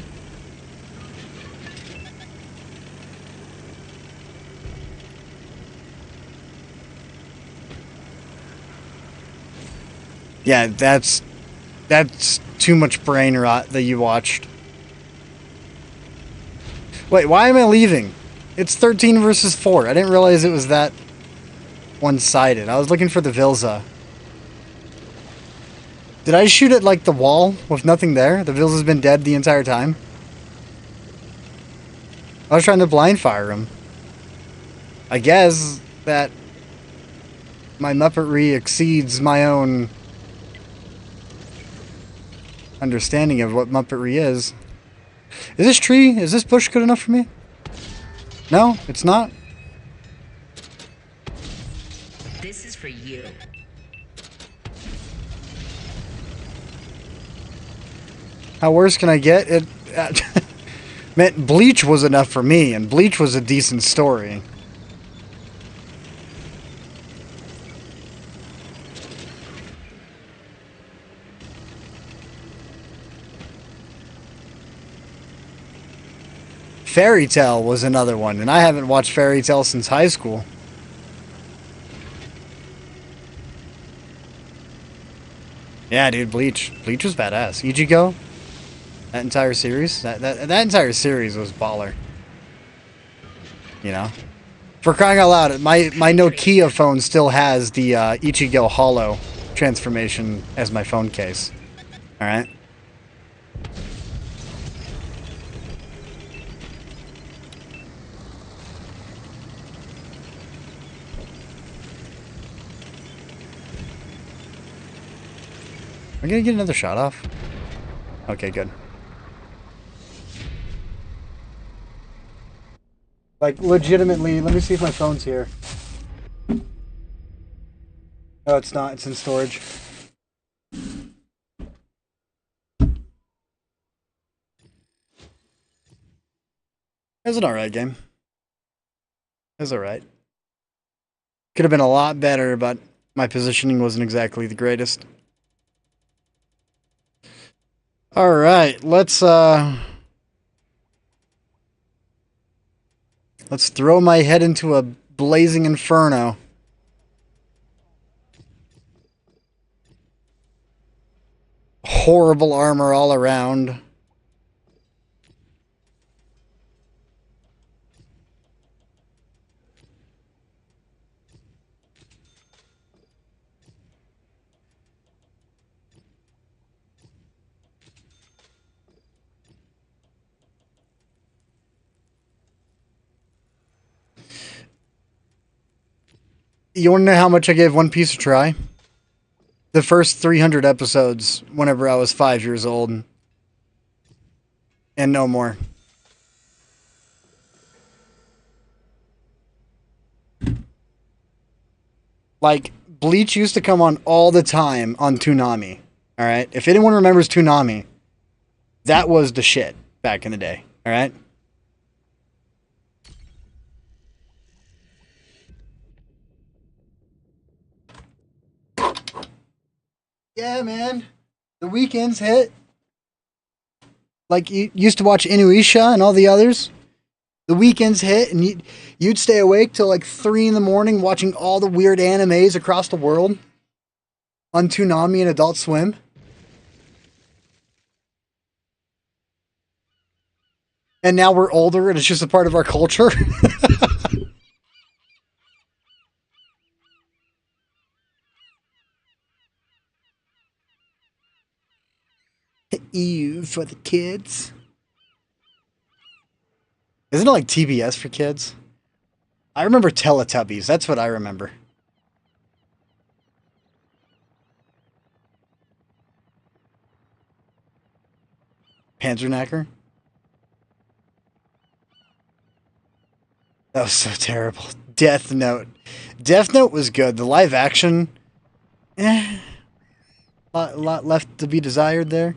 Yeah, that's too much brain rot that you watched. Wait, why am I leaving? It's 13 versus 4. I didn't realize it was that one-sided. I was looking for the Vilza. Did I shoot at, like, the wall with nothing there? The Vilza's been dead the entire time? I was trying to blind fire him. I guess that my Muppetry exceeds my own understanding of what Muppetry is. Is this bush good enough for me? No, it's not? This is for you. How worse can I get? Man, Bleach was enough for me, and Bleach was a decent story. Fairy Tail was another one, and I haven't watched Fairy Tail since high school. Yeah, dude, Bleach. Bleach was badass. Ichigo, that entire series, that entire series was baller. You know, for crying out loud, my Nokia phone still has the Ichigo Hollow transformation as my phone case. All right. Am I gonna get another shot off? Okay, good. Like, legitimately, let me see if my phone's here. No, it's not. It's in storage. It was an alright game. It was alright. Could have been a lot better, but my positioning wasn't exactly the greatest. Alright, let's throw my head into a blazing inferno. Horrible armor all around. You want to know how much I gave One Piece a try? The first 300 episodes whenever I was 5 years old. And no more. Like, Bleach used to come on all the time on Toonami. Alright? If anyone remembers Toonami, that was the shit back in the day. Alright? Yeah, man. The weekends hit. Like, you used to watch Inuyasha and all the others. The weekends hit, and you'd stay awake till like 3 in the morning watching all the weird animes across the world on Toonami and Adult Swim. And now we're older, and it's just a part of our culture. Ew, for the kids. Isn't it like TBS for kids? I remember Teletubbies. That's what I remember. Panzerknacker? That was so terrible. Death Note. Death Note was good. The live action, lot left to be desired there.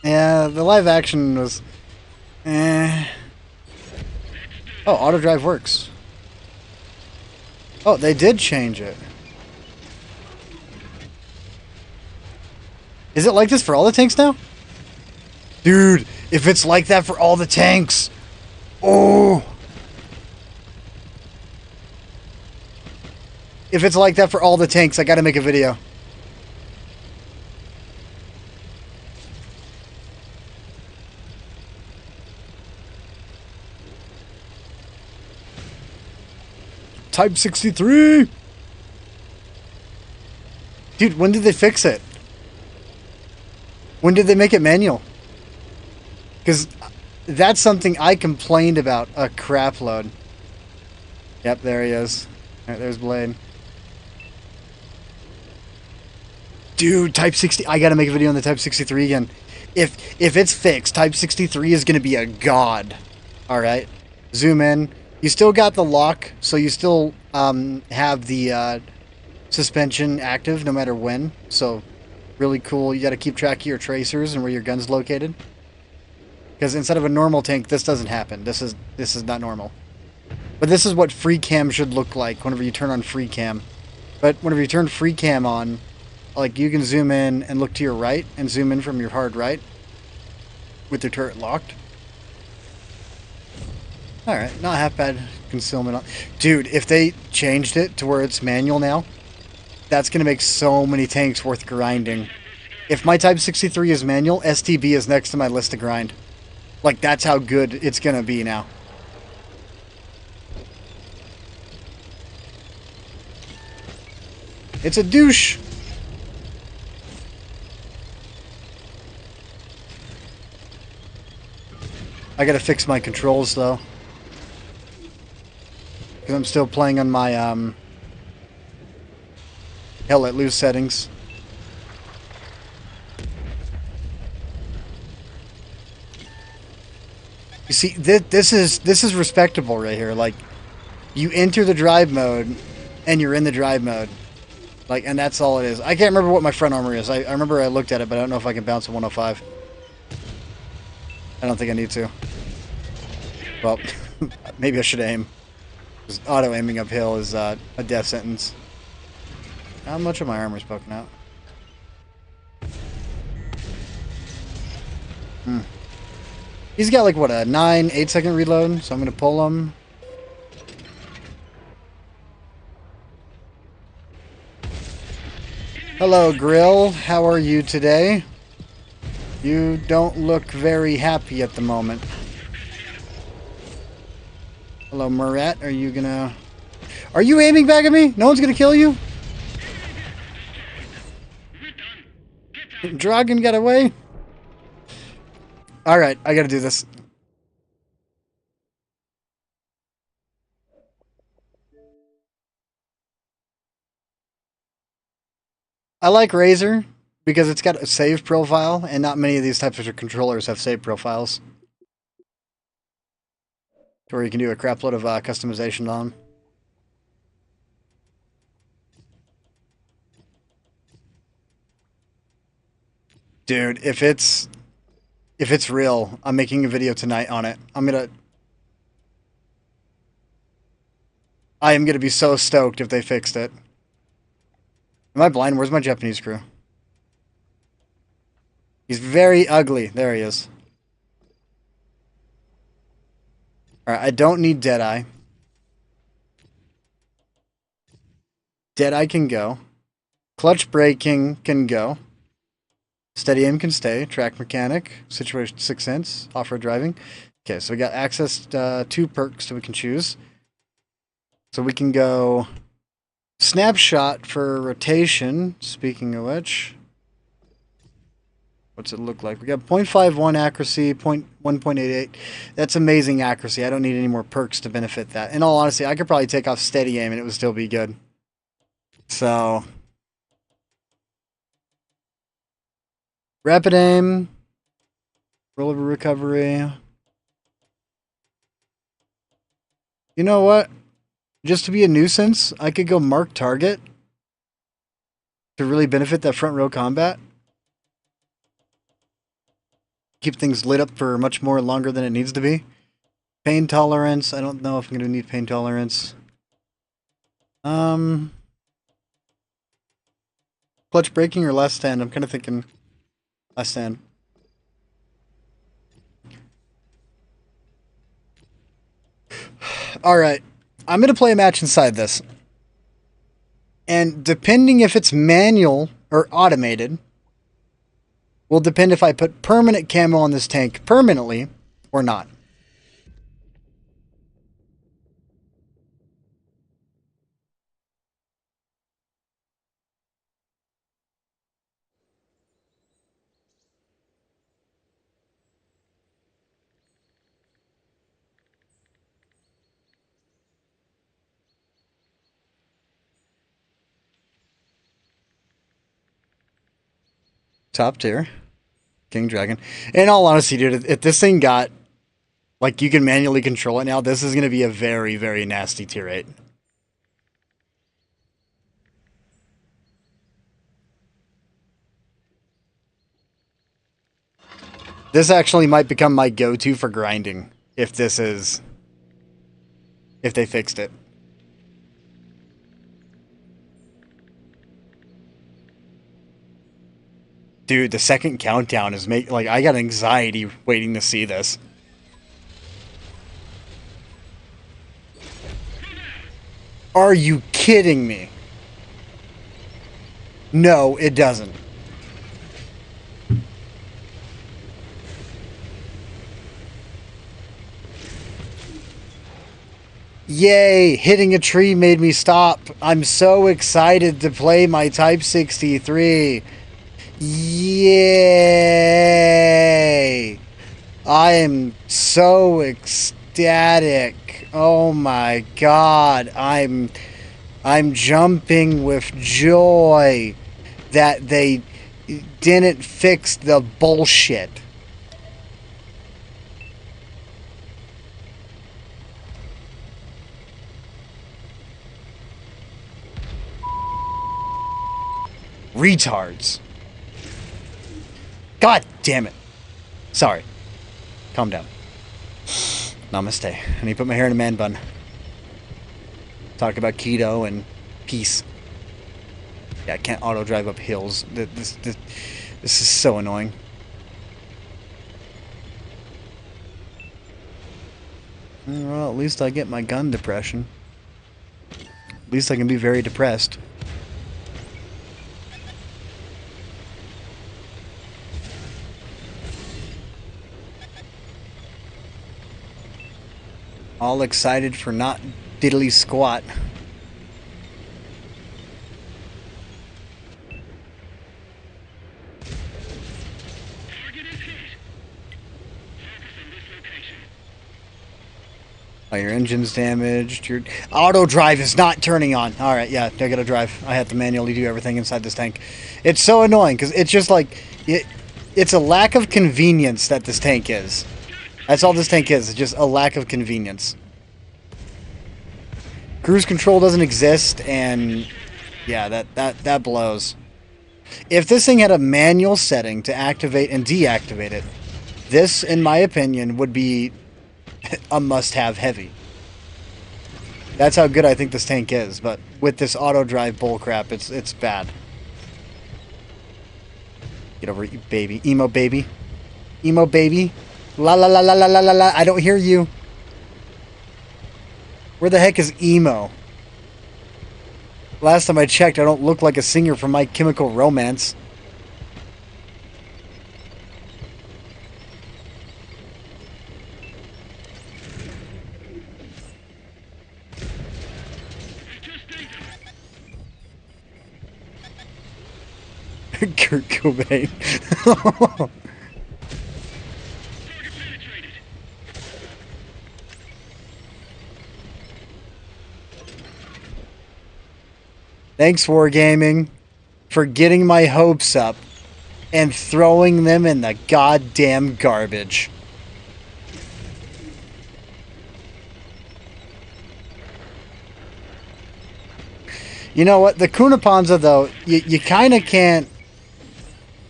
Yeah, the live action was, Oh, auto drive works. Oh, they did change it. Is it like this for all the tanks now? Dude, if it's like that for all the tanks. Oh. If it's like that for all the tanks, I gotta make a video. Type 63! Dude, when did they fix it? When did they make it manual? Because that's something I complained about a crap load. Yep, there he is. Alright, there's Blade. Dude, Type 60... I gotta make a video on the Type 63 again. If it's fixed, Type 63 is gonna be a god. Alright. Zoom in. You still got the lock, so you still have the suspension active no matter when. So really cool. You got to keep track of your tracers and where your gun's located. Because instead of a normal tank, this doesn't happen. This is not normal. But this is what free cam should look like whenever you turn on free cam. But whenever you turn free cam on, like you can zoom in and look to your right and zoom in from your hard right with your turret locked. Alright, not half bad concealment. Dude, if they changed it to where it's manual now, that's going to make so many tanks worth grinding. If my Type 63 is manual, STB is next to my list to grind. Like, that's how good it's going to be now. It's a douche! I gotta fix my controls, though. Because I'm still playing on my, Hell Let Loose settings. You see, this is respectable right here. Like, you enter the drive mode, and you're in the drive mode. Like, and that's all it is. I can't remember what my front armor is. I remember I looked at it, but I don't know if I can bounce a 105. I don't think I need to. Well, maybe I should aim. Because auto-aiming uphill is a death sentence. How much of my armor's poking out? He's got like, what, a 8 second reload, so I'm going to pull him. Hello, Grill. How are you today? You don't look very happy at the moment. Hello, Murat. Are you gonna... Are you aiming back at me? No one's gonna kill you? Dragon got away? Alright, I gotta do this. I like Razer because it's got a save profile, and not many of these types of controllers have save profiles. Where you can do a crap load of customization on them. Dude, if it's real, I'm making a video tonight on it. I am gonna be so stoked if they fixed it. Am I blind? Where's my Japanese crew? He's very ugly. There he is. Alright, I don't need Deadeye. Deadeye can go. Clutch braking can go. Steady aim can stay. Track mechanic. Situation 6 cents. Off-road driving. Okay, so we got access to 2 perks that we can choose. So we can go snapshot for rotation. Speaking of which, what's it look like? We got 0.51 accuracy, 1.88. That's amazing accuracy. I don't need any more perks to benefit that. In all honesty, I could probably take off steady aim and it would still be good. So, rapid aim, rollover recovery. You know what? Just to be a nuisance, I could go mark target to really benefit that front row combat. Keep things lit up for much more longer than it needs to be. Pain tolerance. I don't know if I'm going to need pain tolerance. Clutch braking or last stand? I'm kind of thinking last stand. Alright. I'm going to play a match inside this. And depending if it's manual or automated, will depend if I put permanent camo on this tank permanently or not. Top tier. King Dragon. In all honesty, dude, if this thing got Like, you can manually control it now. This is going to be a very, very nasty tier 8. This actually might become my go-to for grinding, if they fixed it. Dude, the second countdown is I got anxiety waiting to see this. Are you kidding me? No, it doesn't. Yay! Hitting a tree made me stop. I'm so excited to play my Type 63. Yay! I am so ecstatic. Oh my god. I'm jumping with joy that they didn't fix the bullshit. Retards. God damn it. Sorry. Calm down. Namaste. I need to put my hair in a man bun. Talk about keto and peace. Yeah, I can't auto drive up hills. This is so annoying. Well, at least I get my gun depression. At least I can be very depressed. All excited for not diddly squat. Oh, your engine's damaged. Your auto drive is not turning on. All right, yeah, I gotta drive. I have to manually do everything inside this tank. It's so annoying because it's just like it's a lack of convenience that this tank is. That's all this tank is. It's just a lack of convenience. Cruise control doesn't exist, and yeah, that blows. If this thing had a manual setting to activate and deactivate it, this, in my opinion, would be a must-have heavy. That's how good I think this tank is, but with this auto drive bullcrap, it's bad. Get over it, you baby. Emo baby. Emo baby. La la la la la la la la. I don't hear you. Where the heck is emo? Last time I checked, I don't look like a singer from My Chemical Romance. Kurt Cobain. Thanks, Wargaming, for getting my hopes up and throwing them in the goddamn garbage. You know what? The Kunapanza, though, you kind of can't...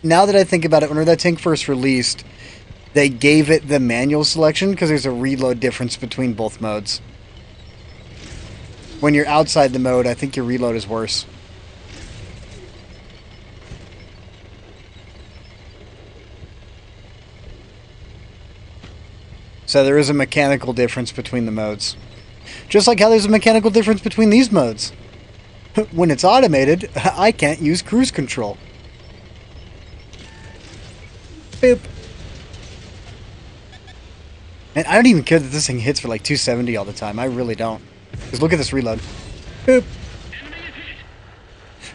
Now that I think about it, when that tank first released, they gave it the manual selection because there's a reload difference between both modes. When you're outside the mode, I think your reload is worse. So there is a mechanical difference between the modes. Just like how there's a mechanical difference between these modes. When it's automated, I can't use cruise control. Boop. And I don't even care that this thing hits for like 270 all the time. I really don't. Because look at this reload. Boop.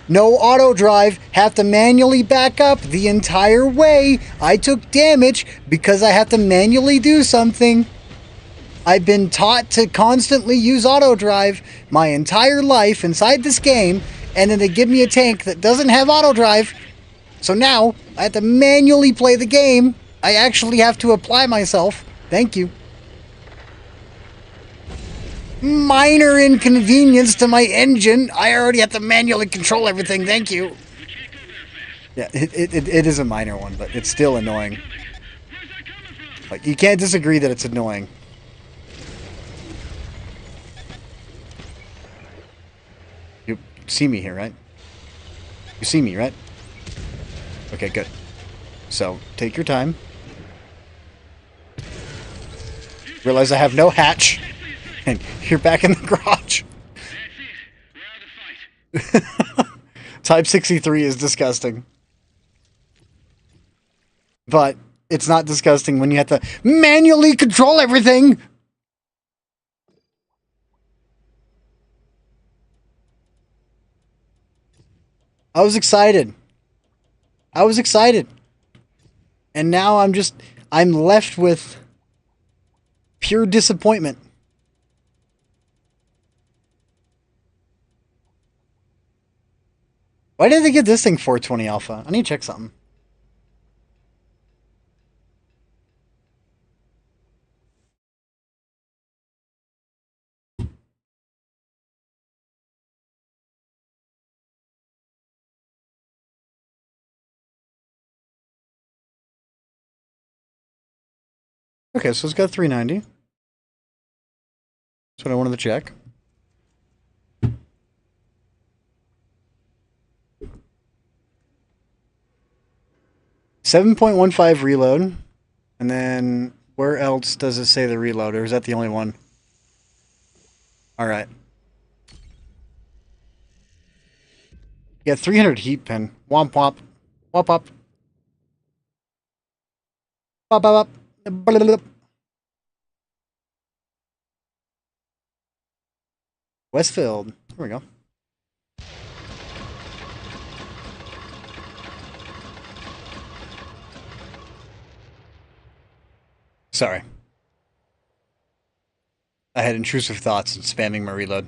No auto drive. Have to manually back up the entire way. I took damage because I have to manually do something. I've been taught to constantly use auto drive my entire life inside this game, and then they give me a tank that doesn't have auto drive. So now I have to manually play the game. I actually have to apply myself. Thank you. minor inconvenience to my engine. I already have to manually control everything. Thank you. Yeah, it is a minor one, but it's still annoying. Like, you can't disagree that it's annoying. You see me here, right? You see me, right? Okay, good. So, take your time. Realize I have no hatch. And you're back in the garage. Type 63 is disgusting. But it's not disgusting when you have to manually control everything. I was excited. I was excited. And now I'm left with pure disappointment. Why did they get this thing 420 alpha? I need to check something. Okay, so it's got 390. That's what I wanted to check. .15 reload. And then where else does it say the reload, or is that the only one? Alright. Yeah, 300 heat pin. Womp womp. Womp womp. Womp womp. Womp. Westfield. There we go. Sorry. I had intrusive thoughts and spamming my reload.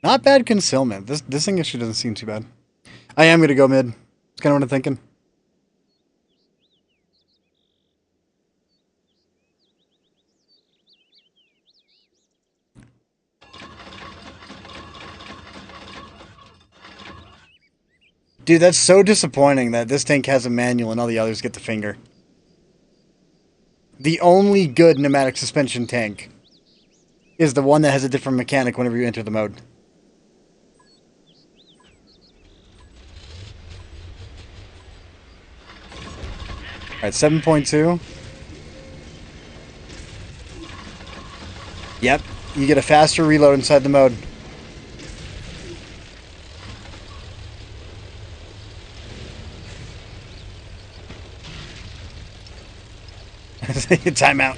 Not bad concealment. This thing actually doesn't seem too bad. I am gonna go mid. That's kind of what I'm thinking. Dude, that's so disappointing that this tank has a manual and all the others get the finger. The only good pneumatic suspension tank is the one that has a different mechanic whenever you enter the mode. Alright, 7.2. Yep, you get a faster reload inside the mode. Timeout.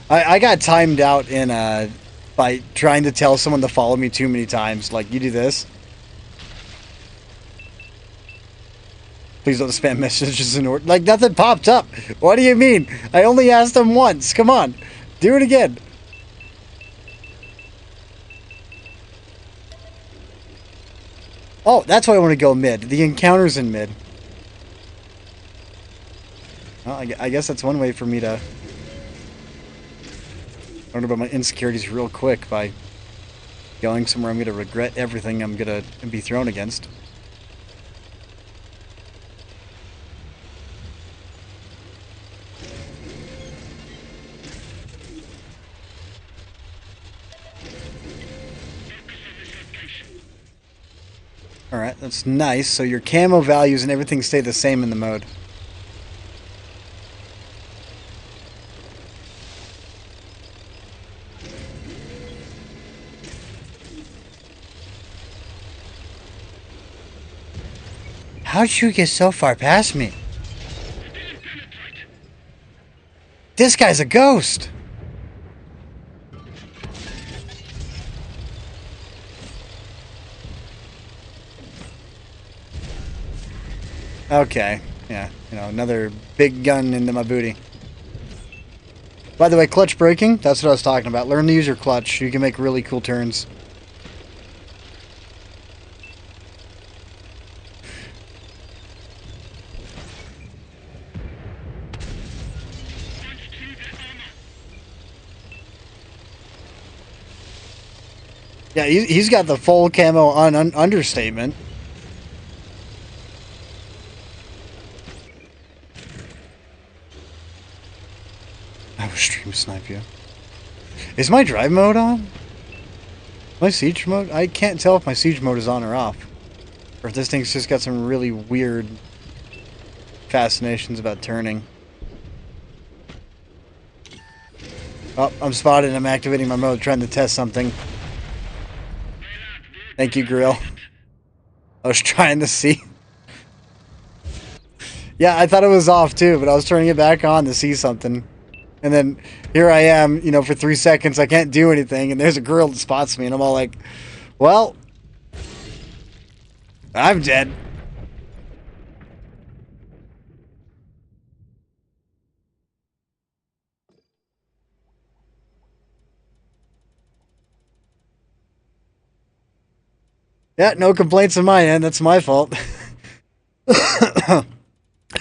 I got timed out in by trying to tell someone to follow me too many times. Like, you do this. Please don't spam messages in order. Like, nothing popped up. What do you mean? I only asked them once. Come on. Do it again. Oh, that's why I want to go mid. The encounter's in mid. Well, I guess that's one way for me to learn about my insecurities real quick by going somewhere I'm going to regret everything I'm going to be thrown against. Alright, that's nice. So your camo values and everything stay the same in the mode. How'd you get so far past me? This guy's a ghost! Okay, yeah, another big gun into my booty. By the way, clutch braking, that's what I was talking about. Learn to use your clutch. You can make really cool turns. Yeah, he's got the full camo on understatement. I will stream snipe you. Is my drive mode on? My siege mode? I can't tell if my siege mode is on or off. Or if this thing's just got some really weird fascinations about turning. Oh, I'm spotted. I'm activating my mode, trying to test something. Thank you, Grill. I was trying to see. Yeah, I thought it was off too, but I was turning it back on to see something. And then here I am, you know, for 3 seconds, I can't do anything, and there's a girl that spots me, and I'm all like, well, I'm dead. Yeah, no complaints on my end. That's my fault.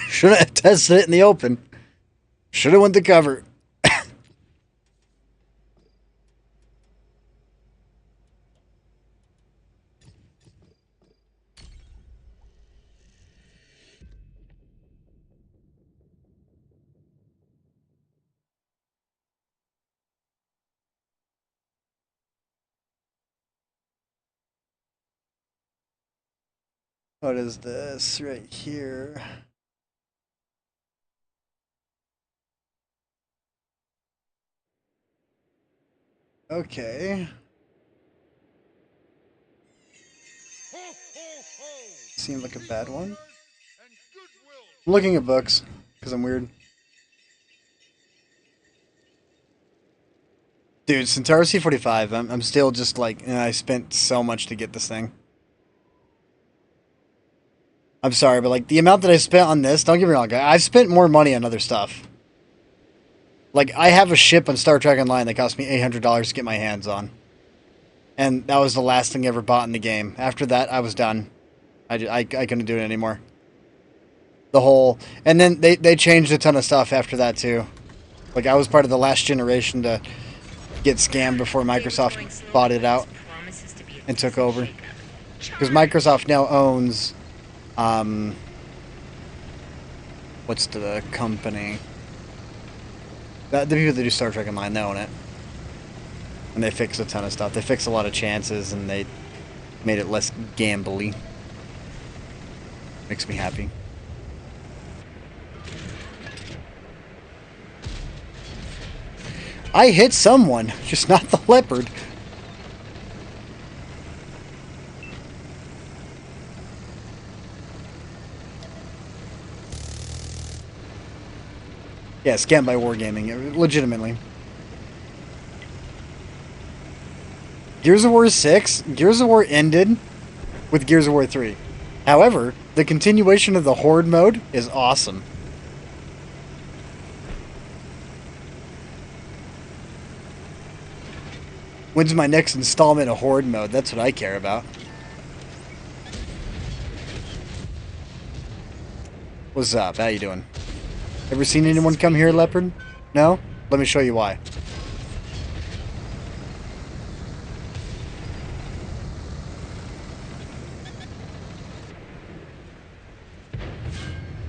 Should have tested it in the open. Should have went to cover. What is this right here? Okay. Ho, ho, ho! Seemed like a bad one. And goodwill. I'm looking at books, because I'm weird. Dude, Centaur C45, I'm still just like, I spent so much to get this thing. I'm sorry, but like, the amount that I spent on this, don't get me wrong, I've spent more money on other stuff. Like, I have a ship on Star Trek Online that cost me $800 to get my hands on. And that was the last thing I ever bought in the game. After that, I was done. I couldn't do it anymore. The whole... And then they changed a ton of stuff after that, too. Like, I was part of the last generation to get scammed before Microsoft bought it out and took over. Because Microsoft now owns... what's the company? The people that do Star Trek Online, they own it. And they fixed a ton of stuff. They fixed a lot of chances, and they made it less gambly. Makes me happy. I hit someone, just not the leopard. Yeah, scammed by Wargaming, legitimately. Gears of War 6, Gears of War ended with Gears of War 3. However, the continuation of the Horde mode is awesome. When's my next installment of Horde mode? That's what I care about. What's up? How you doing? Ever seen anyone come here, Leopard? No? Let me show you why.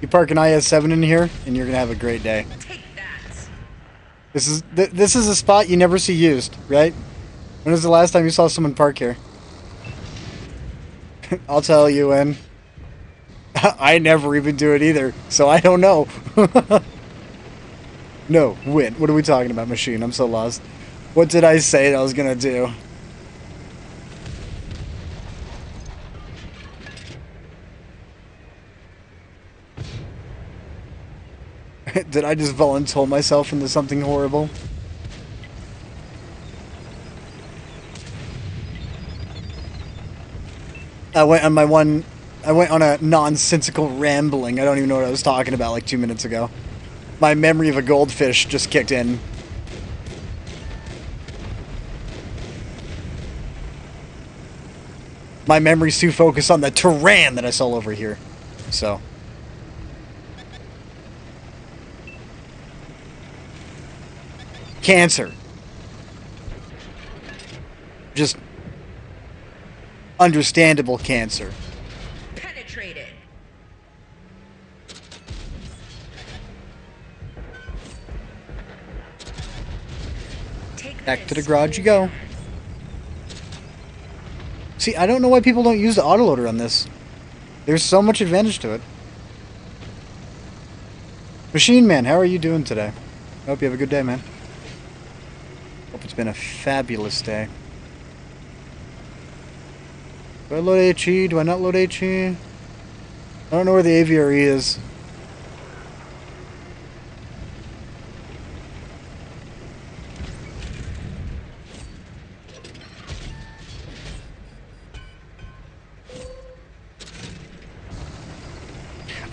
You park an IS-7 in here, and you're gonna have a great day. Take that. This is a spot you never see used, right? When was the last time you saw someone park here? I'll tell you when. I never even do it either, so I don't know. No, when? What are we talking about, machine? I'm so lost. What did I say that I was gonna do? Did I just volunteer myself into something horrible? I went on a nonsensical rambling. I don't even know what I was talking about like 2 minutes ago. My memory of a goldfish just kicked in. My memory's too focused on the Tyran that I saw over here. So. Cancer. Just understandable cancer. Penetrated. Take Back to the this. garage you go. See, I don't know why people don't use the autoloader on this. There's so much advantage to it. Machine Man, how are you doing today? I hope you have a good day, man. Hope it's been a fabulous day. Do I load HE? Do I not load HE? I don't know where the AVRE is.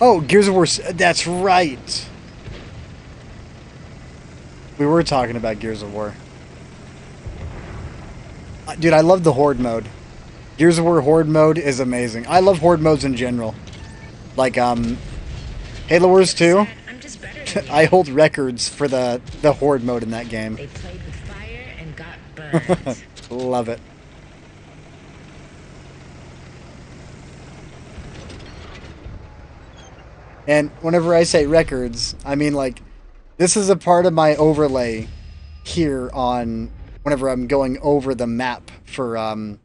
Oh, Gears of War. That's right. We were talking about Gears of War. Dude, I love the Horde mode. Gears of War Horde mode is amazing. I love Horde modes in general. Like, Halo Wars 2. I'm just better than you. I hold records for the Horde mode in that game. They played with fire and got burned. Love it. And whenever I say records, I mean like, this is a part of my overlay here on whenever I'm going over the map for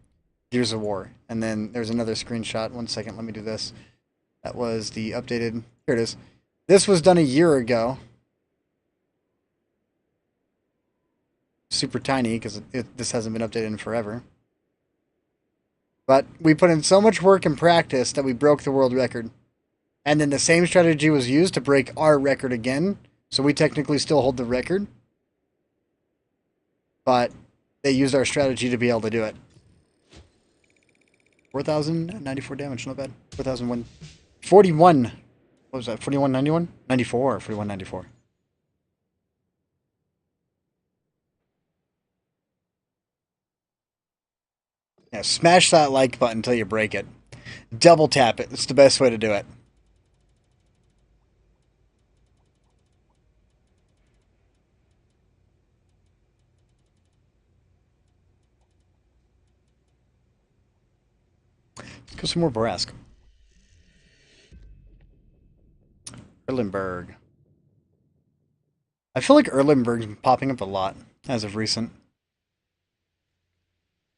Gears of War. And then there's another screenshot. 1 second, let me do this. That was the updated. Here it is. This was done a year ago. Super tiny because this hasn't been updated in forever. But we put in so much work and practice that we broke the world record. And then the same strategy was used to break our record again. So we technically still hold the record. But they used our strategy to be able to do it. 4,094 damage, not bad. 4,001. 41. What was that? 4191? 94. 4194. Yeah, smash that like button until you break it. Double tap it. It's the best way to do it. Let's go some more Borask. Erlenberg. I feel like Erlenberg's been popping up a lot as of recent.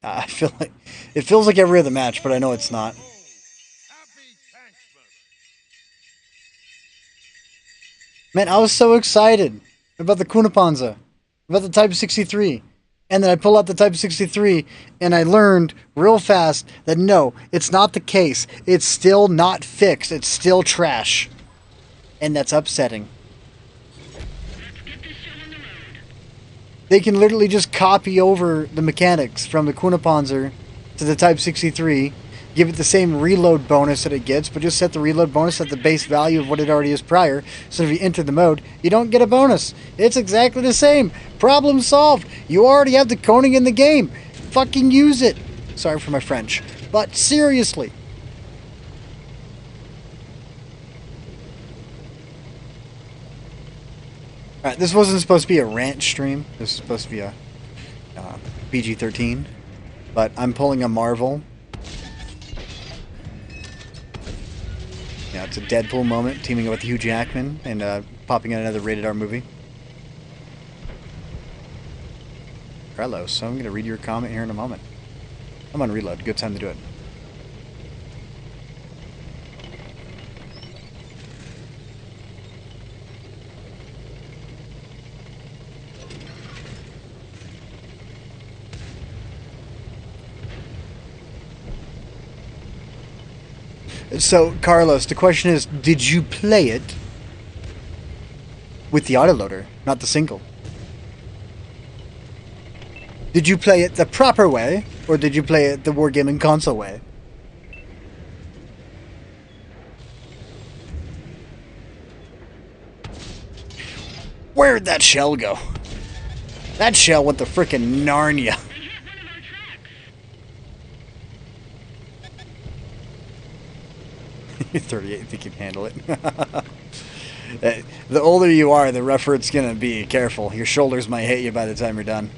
I feel like it feels like every other match, but I know it's not. Happy Tanksman. Man, I was so excited about the Kunapanza, about the Type 63. And then I pull out the Type 63, and I learned real fast that no, it's not the case. It's still not fixed. It's still trash. And that's upsetting. They can literally just copy over the mechanics from the Kunapanzer to the Type 63, give it the same reload bonus that it gets, but just set the reload bonus at the base value of what it already is prior. So if you enter the mode, you don't get a bonus. It's exactly the same. Problem solved. You already have the coning in the game. Fucking use it. Sorry for my French. But seriously. Alright, this wasn't supposed to be a rant stream. This is supposed to be a PG-13. But I'm pulling a Marvel. Yeah, it's a Deadpool moment, teaming up with Hugh Jackman and popping in another rated R movie. Carlos, so I'm going to read your comment here in a moment. I'm on reload. Good time to do it. So, Carlos, the question is, did you play it with the autoloader, not the single? Did you play it the proper way, or did you play it the Wargaming console way? Where'd that shell go? That shell went to frickin' Narnia. 38, I think you can handle it. The older you are, the rougher it's gonna be. Careful, your shoulders might hit you by the time you're done.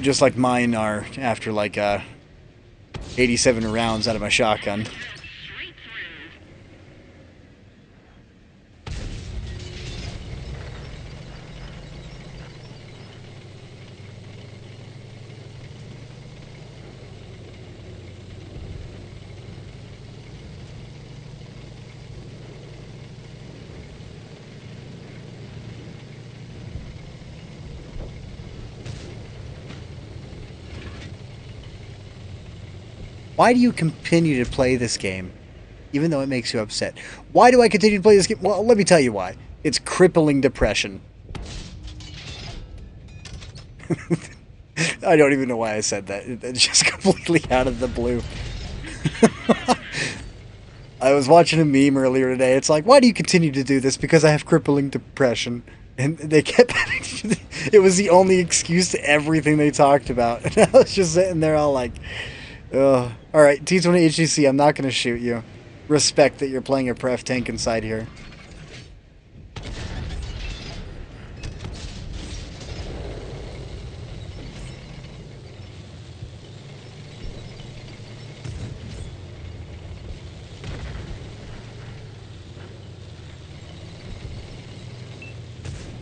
just like mine are after like 87 rounds out of my shotgun. Why do you continue to play this game, even though it makes you upset? Why do I continue to play this game? Well, let me tell you why. It's crippling depression. I don't even know why I said that. It's just completely out of the blue. I was watching a meme earlier today. It's like, why do you continue to do this? Because I have crippling depression. And they kept... It was the only excuse to everything they talked about. And I was just sitting there all like... Ugh. Alright, T20 HGC, I'm not going to shoot you. Respect that you're playing a pref tank inside here.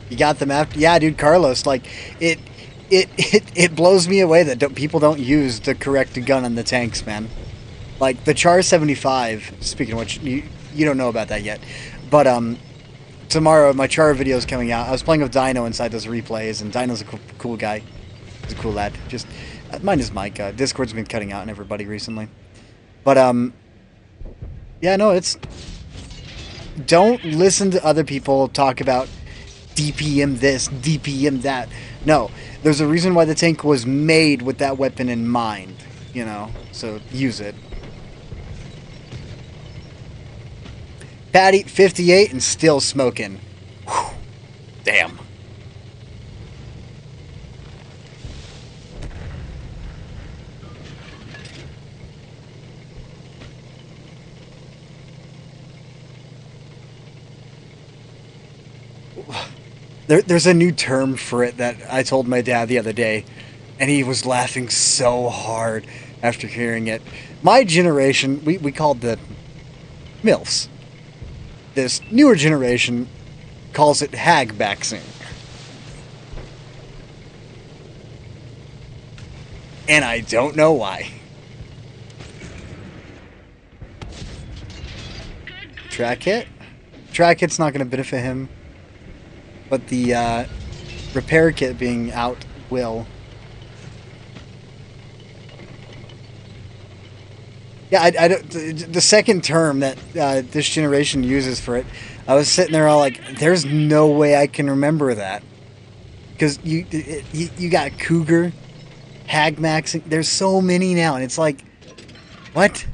You got the map? Yeah, dude, Carlos, like, it blows me away that people don't use the correct gun on the tanks, man. Like, the Char 75, speaking of which, you don't know about that yet, but, tomorrow my Char video is coming out. I was playing with Dino inside those replays, and Dino's a cool guy. He's a cool lad. Just, mine is Mike. Discord's been cutting out on everybody recently. But, yeah, no, it's... Don't listen to other people talk about DPM this, DPM that. No, there's a reason why the tank was made with that weapon in mind, you know, so use it. Patty, 58 and still smoking. Whew. Damn. There's a new term for it that I told my dad the other day, and he was laughing so hard after hearing it. My generation, we called the MILFs. This newer generation calls it hag-baxing. And I don't know why. Track hit? Track hit's not going to benefit him. But the repair kit being out will. Yeah, I don't, the second term that this generation uses for it, I was sitting there all like, there's no way I can remember that. Because you got Cougar, Hag Maxing, there's so many now, and it's like, what?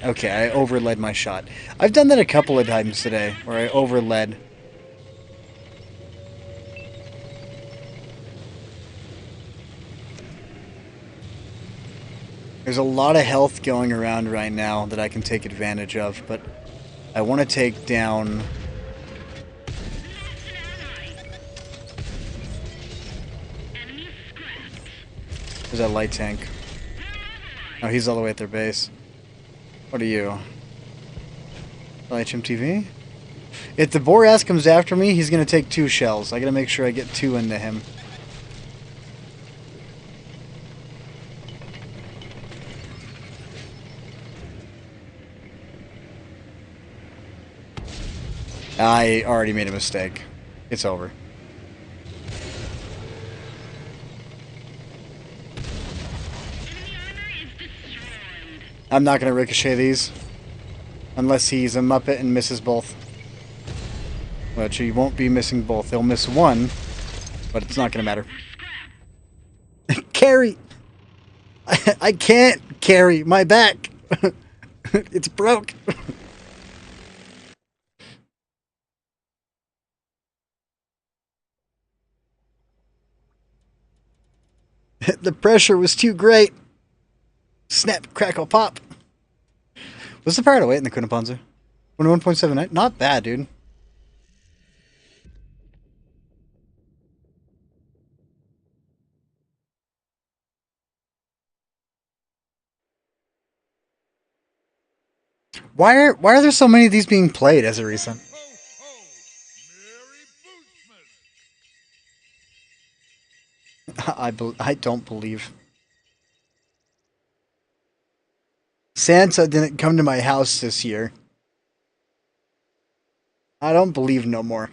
Okay, I overled my shot. I've done that a couple of times today, where I overled. There's a lot of health going around right now that I can take advantage of, but I want to take down... There's that light tank. Oh, he's all the way at their base. What are you? HMTV? If the Boreas comes after me, he's going to take 2 shells. I got to make sure I get 2 into him. I already made a mistake. It's over. I'm not going to ricochet these. Unless he's a Muppet and misses both. Which he won't be missing both. He'll miss one. But it's not going to matter. Carry! I can't carry my back! It's broke! The pressure was too great. Snap, crackle, pop. What's the power to weight in the Kunapanzer? 21.79? Not bad, dude. Why are there so many of these being played as a reason? Ho, ho! Merry Boostmas! I don't believe. Santa didn't come to my house this year. I don't believe no more.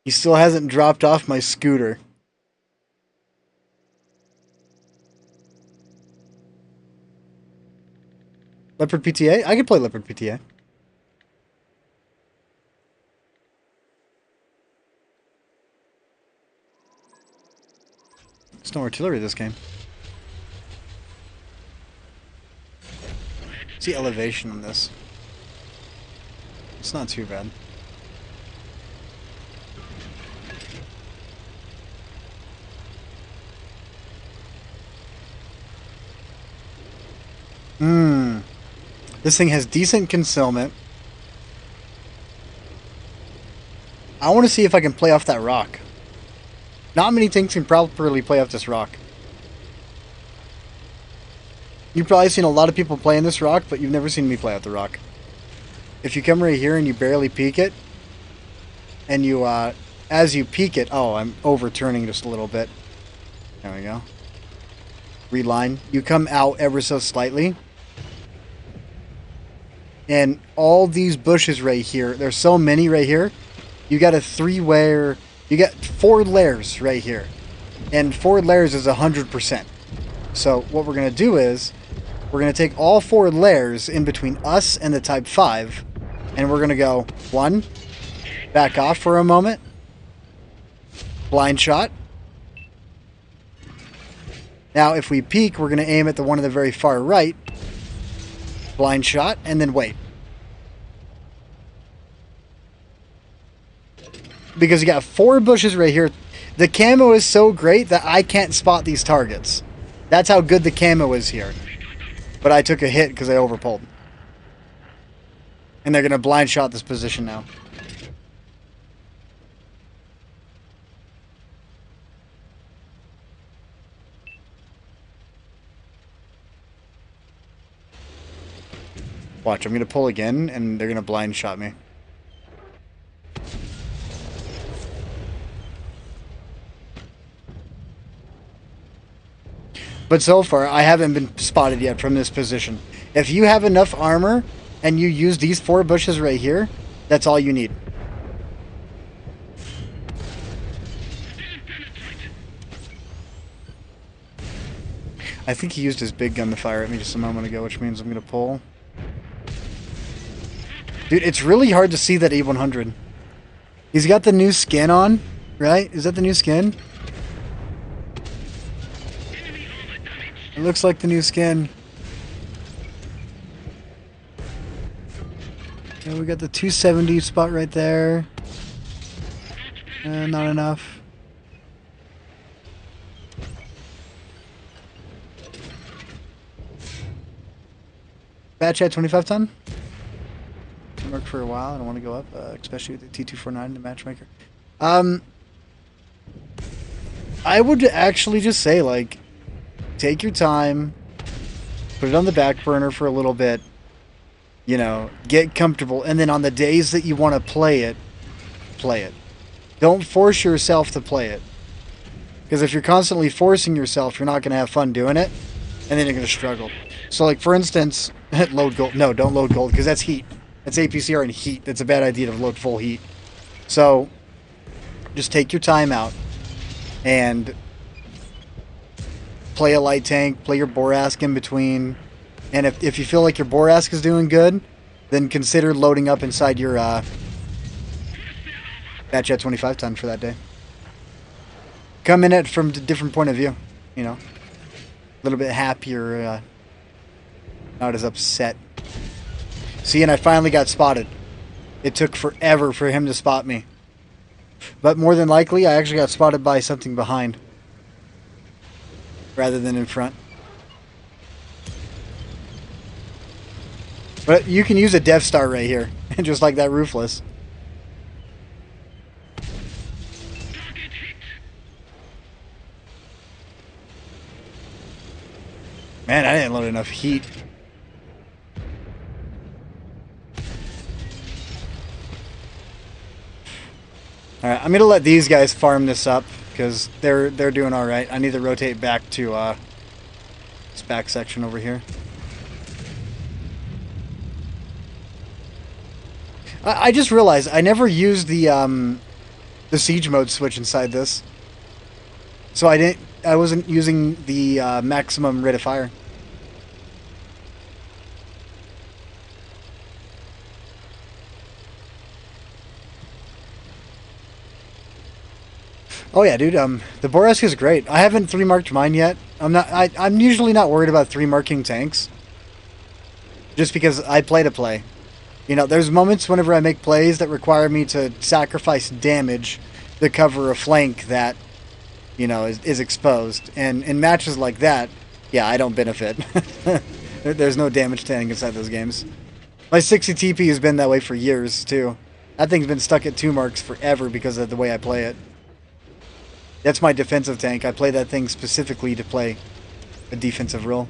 He still hasn't dropped off my scooter. Leopard PTA? I could play Leopard PTA. There's no artillery this game. See elevation on this. It's not too bad. This thing has decent concealment. I want to see if I can play off that rock. Not many things can properly play off this rock. You've probably seen a lot of people playing this rock, but you've never seen me play off the rock. If you come right here and you barely peek it, and you, as you peek it, oh, I'm overturning just a little bit. There we go. Reline. You come out ever so slightly. And all these bushes right here, there's so many right here. You got a three-layer, you got 4 layers right here. And 4 layers is 100%. So what we're going to do is, we're going to take all 4 layers in between us and the Type 5. And we're going to go, 1, back off for a moment, blind shot. Now if we peek, we're going to aim at the one at the very far right, blind shot, and then wait. Because you got 4 bushes right here. The camo is so great that I can't spot these targets. That's how good the camo is here. But I took a hit because I overpulled. And they're going to blind shot this position now. Watch, I'm going to pull again, and they're going to blind shot me. But so far, I haven't been spotted yet from this position. If you have enough armor, and you use these 4 bushes right here, that's all you need. I think he used his big gun to fire at me just a moment ago, which means I'm going to pull. Dude, it's really hard to see that E100. He's got the new skin on, right? Is that the new skin? It looks like the new skin. Yeah, we got the 270 spot right there. Not enough. Batch at 25 ton. Work for a while. I don't want to go up, especially with the T249, the matchmaker. I would actually just say, like, take your time, put it on the back burner for a little bit, you know, get comfortable, and then on the days that you want to play it, play it. Don't force yourself to play it. Because if you're constantly forcing yourself, you're not going to have fun doing it, and then you're going to struggle. So, like, for instance, load gold. No, don't load gold, because that's heat. That's APCR and heat. That's a bad idea to load full heat. So, just take your time out, and play a light tank, play your Borask in between, and if you feel like your Borask is doing good, then consider loading up inside your Batchet 25 ton for that day. Come in it from a different point of view, you know, a little bit happier, not as upset. See, and I finally got spotted. It took forever for him to spot me, but more than likely, I actually got spotted by something behind rather than in front. But you can use a Death Star right here, just like that Roofless. Man, I didn't load enough heat. Alright, I'm gonna let these guys farm this up, because they're doing alright. I need to rotate back to this back section over here. I just realized I never used the siege mode switch inside this. So I wasn't using the maximum rate of fire. Oh yeah, dude. The Boresk is great. I haven't 3-marked mine yet. I'm usually not worried about 3-marking tanks, just because I play to play. You know, there's moments whenever I make plays that require me to sacrifice damage to cover a flank that, you know, is exposed. And in matches like that, yeah, I don't benefit. There's no damage tank inside those games. My 60 TP has been that way for years, too. That thing's been stuck at 2 marks forever because of the way I play it. That's my defensive tank. I play that thing specifically to play a defensive role.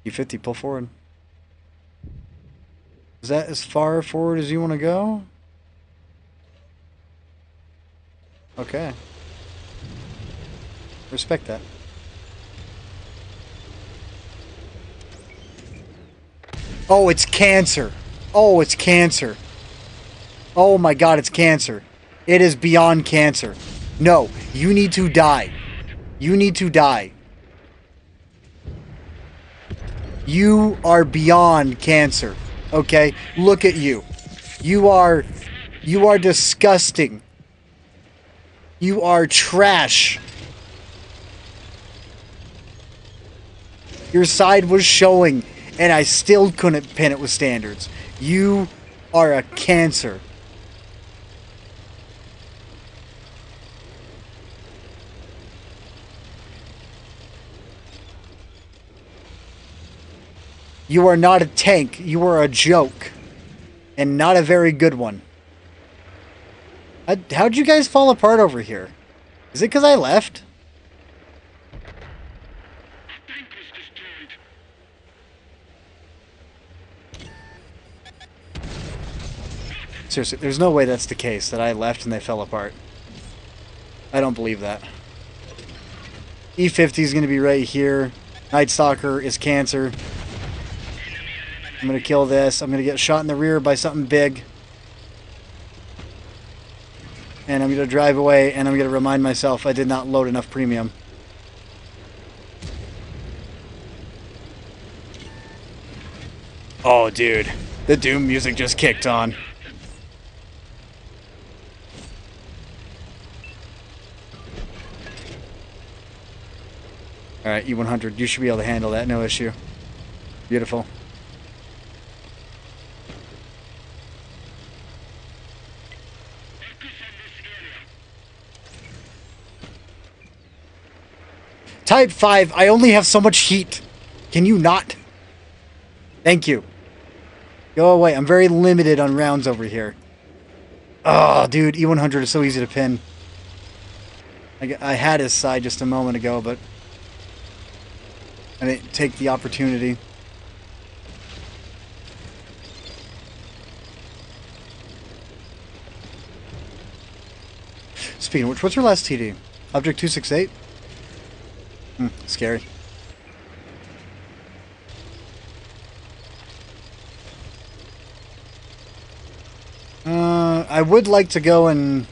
E50, pull forward. Is that as far forward as you want to go? Okay. Respect that. Oh, it's cancer. Oh, it's cancer. Oh my god, it's cancer. It is beyond cancer. No, you need to die. You need to die. You are beyond cancer. Okay? Look at you. You are disgusting. You are trash. Your side was showing, and I still couldn't pin it with standards. You are a cancer. You are not a tank. You are a joke. And not a very good one. How'd you guys fall apart over here? Is it because I left? Seriously, there's no way that's the case, that I left and they fell apart. I don't believe that. E50 is going to be right here. Night Stalker is cancer. I'm going to kill this. I'm going to get shot in the rear by something big. And I'm going to drive away, and I'm going to remind myself I did not load enough premium. Oh, dude. The Doom music just kicked on. Alright, E100. You should be able to handle that. No issue. Beautiful. Type 5, I only have so much heat. Can you not? Thank you. Go away. I'm very limited on rounds over here. Oh, dude. E100 is so easy to pin. I had his side just a moment ago, but I didn't take the opportunity. Speaking of which, what's your last TD? Object 268? Scary. I would like to go and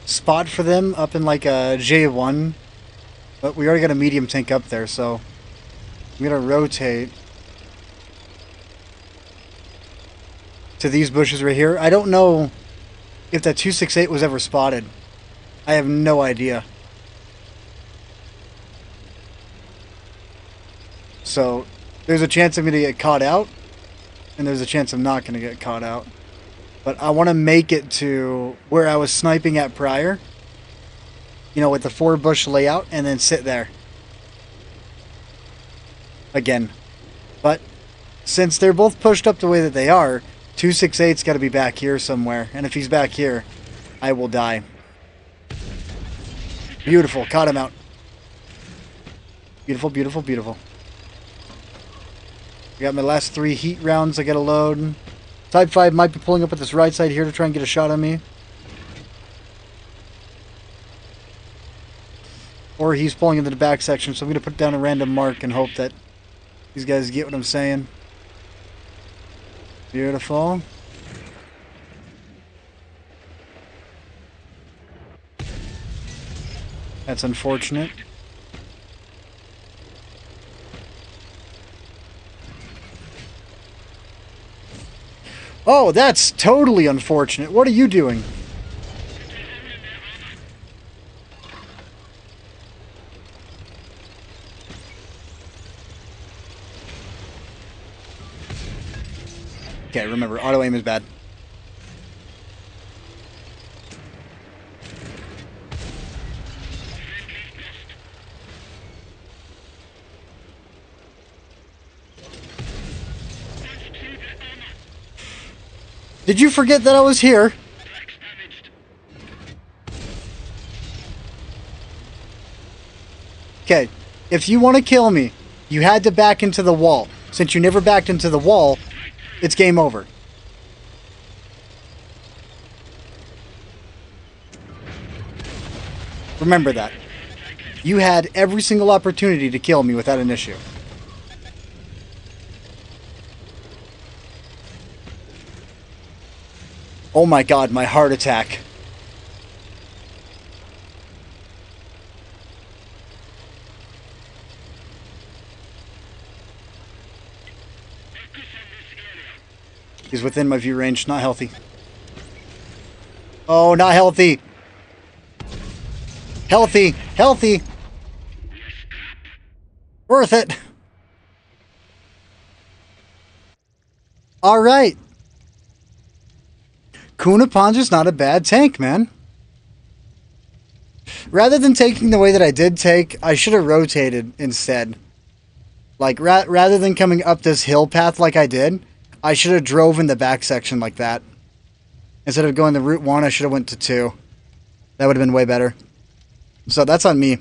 spot for them up in like a J1, but we already got a medium tank up there, so I'm gonna rotate to these bushes right here. I don't know if that 268 was ever spotted. I have no idea. So there's a chance I'm going to get caught out, and there's a chance I'm not going to get caught out. But I want to make it to where I was sniping at prior, you know, with the 4-bush layout, and then sit there. again. But since they're both pushed up the way that they are, 268's got to be back here somewhere. And if he's back here, I will die. Beautiful. Caught him out. Beautiful, beautiful, beautiful. I got my last 3 heat rounds I got to load. Type 5 might be pulling up at this right side here to try and get a shot on me. Or he's pulling into the back section, so I'm going to put down a random mark and hope that these guys get what I'm saying. Beautiful. That's unfortunate. Oh, that's totally unfortunate. What are you doing? Okay, remember, auto aim is bad. Did you forget that I was here? Okay, if you want to kill me, you had to back into the wall. Since you never backed into the wall, it's game over. Remember that. You had every single opportunity to kill me without an issue. Oh my god, my heart attack. He's within my view range, not healthy. Oh, not healthy. Healthy, healthy. Worth it. All right. Kuna Panja's not a bad tank, man. Rather than taking the way that I did take, I should have rotated instead. Like, rather than coming up this hill path like I did, I should have drove in the back section like that. Instead of going the Route 1, I should have went to 2. That would have been way better. So that's on me.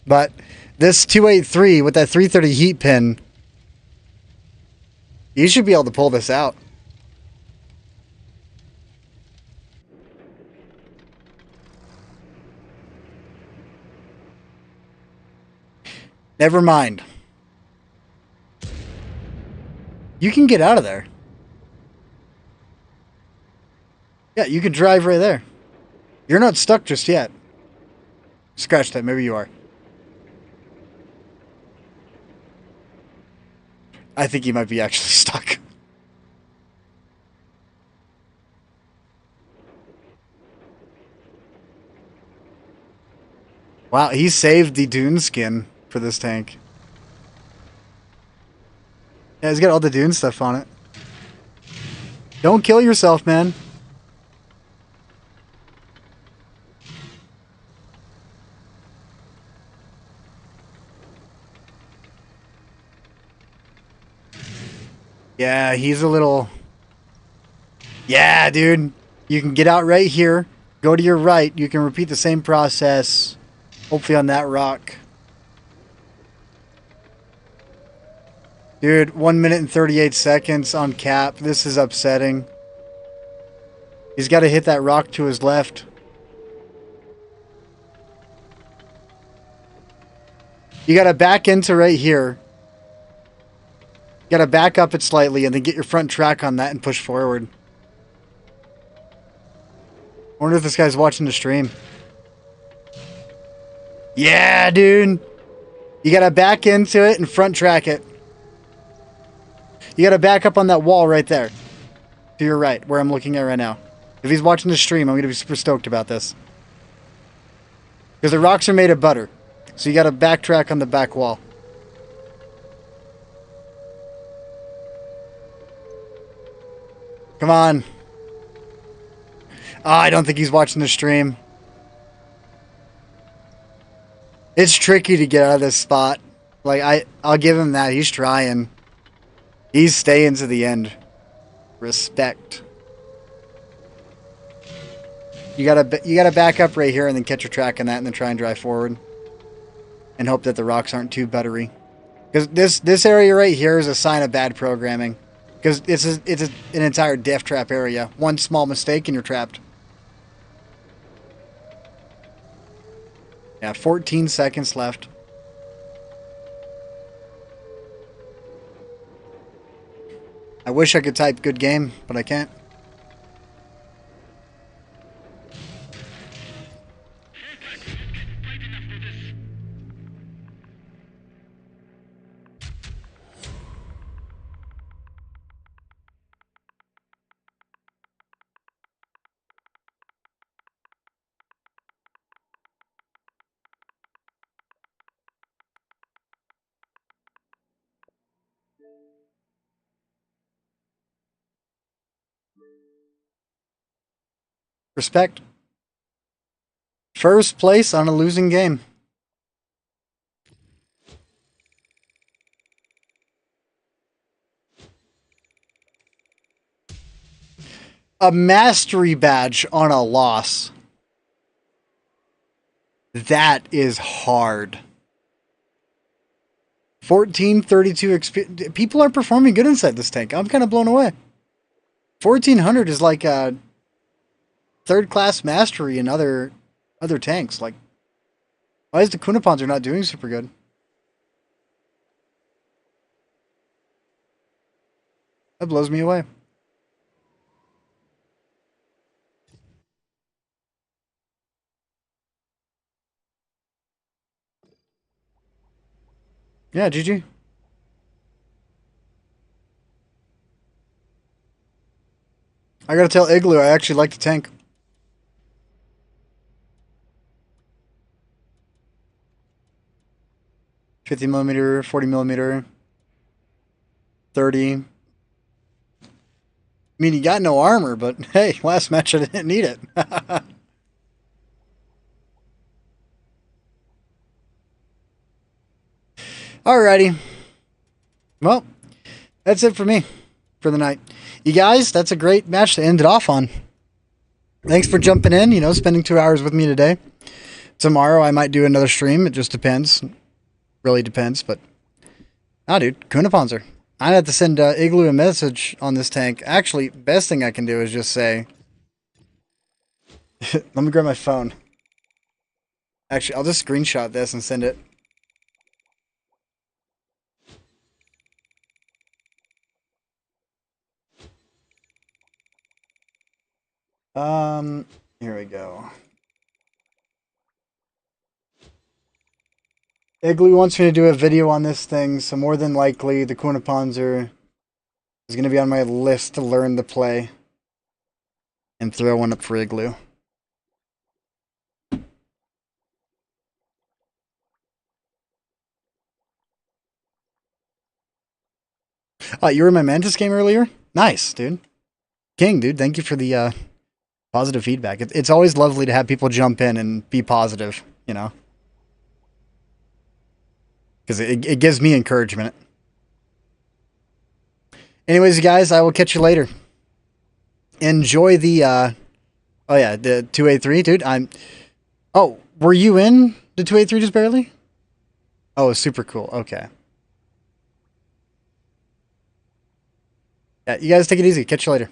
But this 283 with that 330 heat pin, you should be able to pull this out. Never mind. You can get out of there. Yeah, you can drive right there. You're not stuck just yet. Scratch that, maybe you are. I think you might be actually stuck. Wow, he saved the dune skin for this tank. Yeah, he's got all the dune stuff on it. Don't kill yourself, man. Yeah, he's a little... Yeah, dude. You can get out right here. Go to your right. You can repeat the same process. Hopefully on that rock. Dude, 1 minute and 38 seconds on cap. This is upsetting. He's got to hit that rock to his left. You got to back into right here. You got to back up it slightly and then get your front track on that and push forward. I wonder if this guy's watching the stream. Yeah, dude. You got to back into it and front track it. You got to back up on that wall right there. To your right, where I'm looking at right now. If he's watching the stream, I'm going to be super stoked about this. Because the rocks are made of butter. So you got to backtrack on the back wall. Come on. Oh, I don't think he's watching the stream. It's tricky to get out of this spot. Like I'll give him that. He's trying. He's staying to the end. Respect. You gotta back up right here and then catch your track on that and then try and drive forward. And hope that the rocks aren't too buttery. Because this area right here is a sign of bad programming. Because it's an entire death trap area. One small mistake and you're trapped. Yeah, 14 seconds left. I wish I could type good game, but I can't. Respect. First place on a losing game. A mastery badge on a loss. That is hard. 1432 XP. People are performing good inside this tank. I'm kind of blown away. 1400 is like a third class mastery in other tanks. Like, why is the Kunapons are not doing super good? That blows me away. Yeah, GG. I gotta tell Igloo I actually like the tank. 50 millimeter, 40 millimeter, 30. I mean, he got no armor, but hey, last match I didn't need it. Alrighty. Well, that's it for me for the night. You guys, that's a great match to end it off on. Thanks for jumping in, spending 2 hours with me today. Tomorrow I might do another stream. It just depends. Really depends, but... Ah, dude, Kunapanzer. I have to send Igloo a message on this tank. Actually, best thing I can do is just say... Let me grab my phone. Actually, I'll just screenshot this and send it. Here we go. Igloo wants me to do a video on this thing, so more than likely the Kunapanzer is going to be on my list to learn to play. And throw one up for Igloo. You were in my Mantis game earlier? Nice, dude. King, dude, thank you for the positive feedback. It's always lovely to have people jump in and be positive, Because it gives me encouragement. Anyways, guys, I will catch you later. Enjoy the, oh yeah, the 2A3, dude. Oh, were you in the 2A3 just barely? Oh, super cool. Okay. Yeah, you guys take it easy. Catch you later.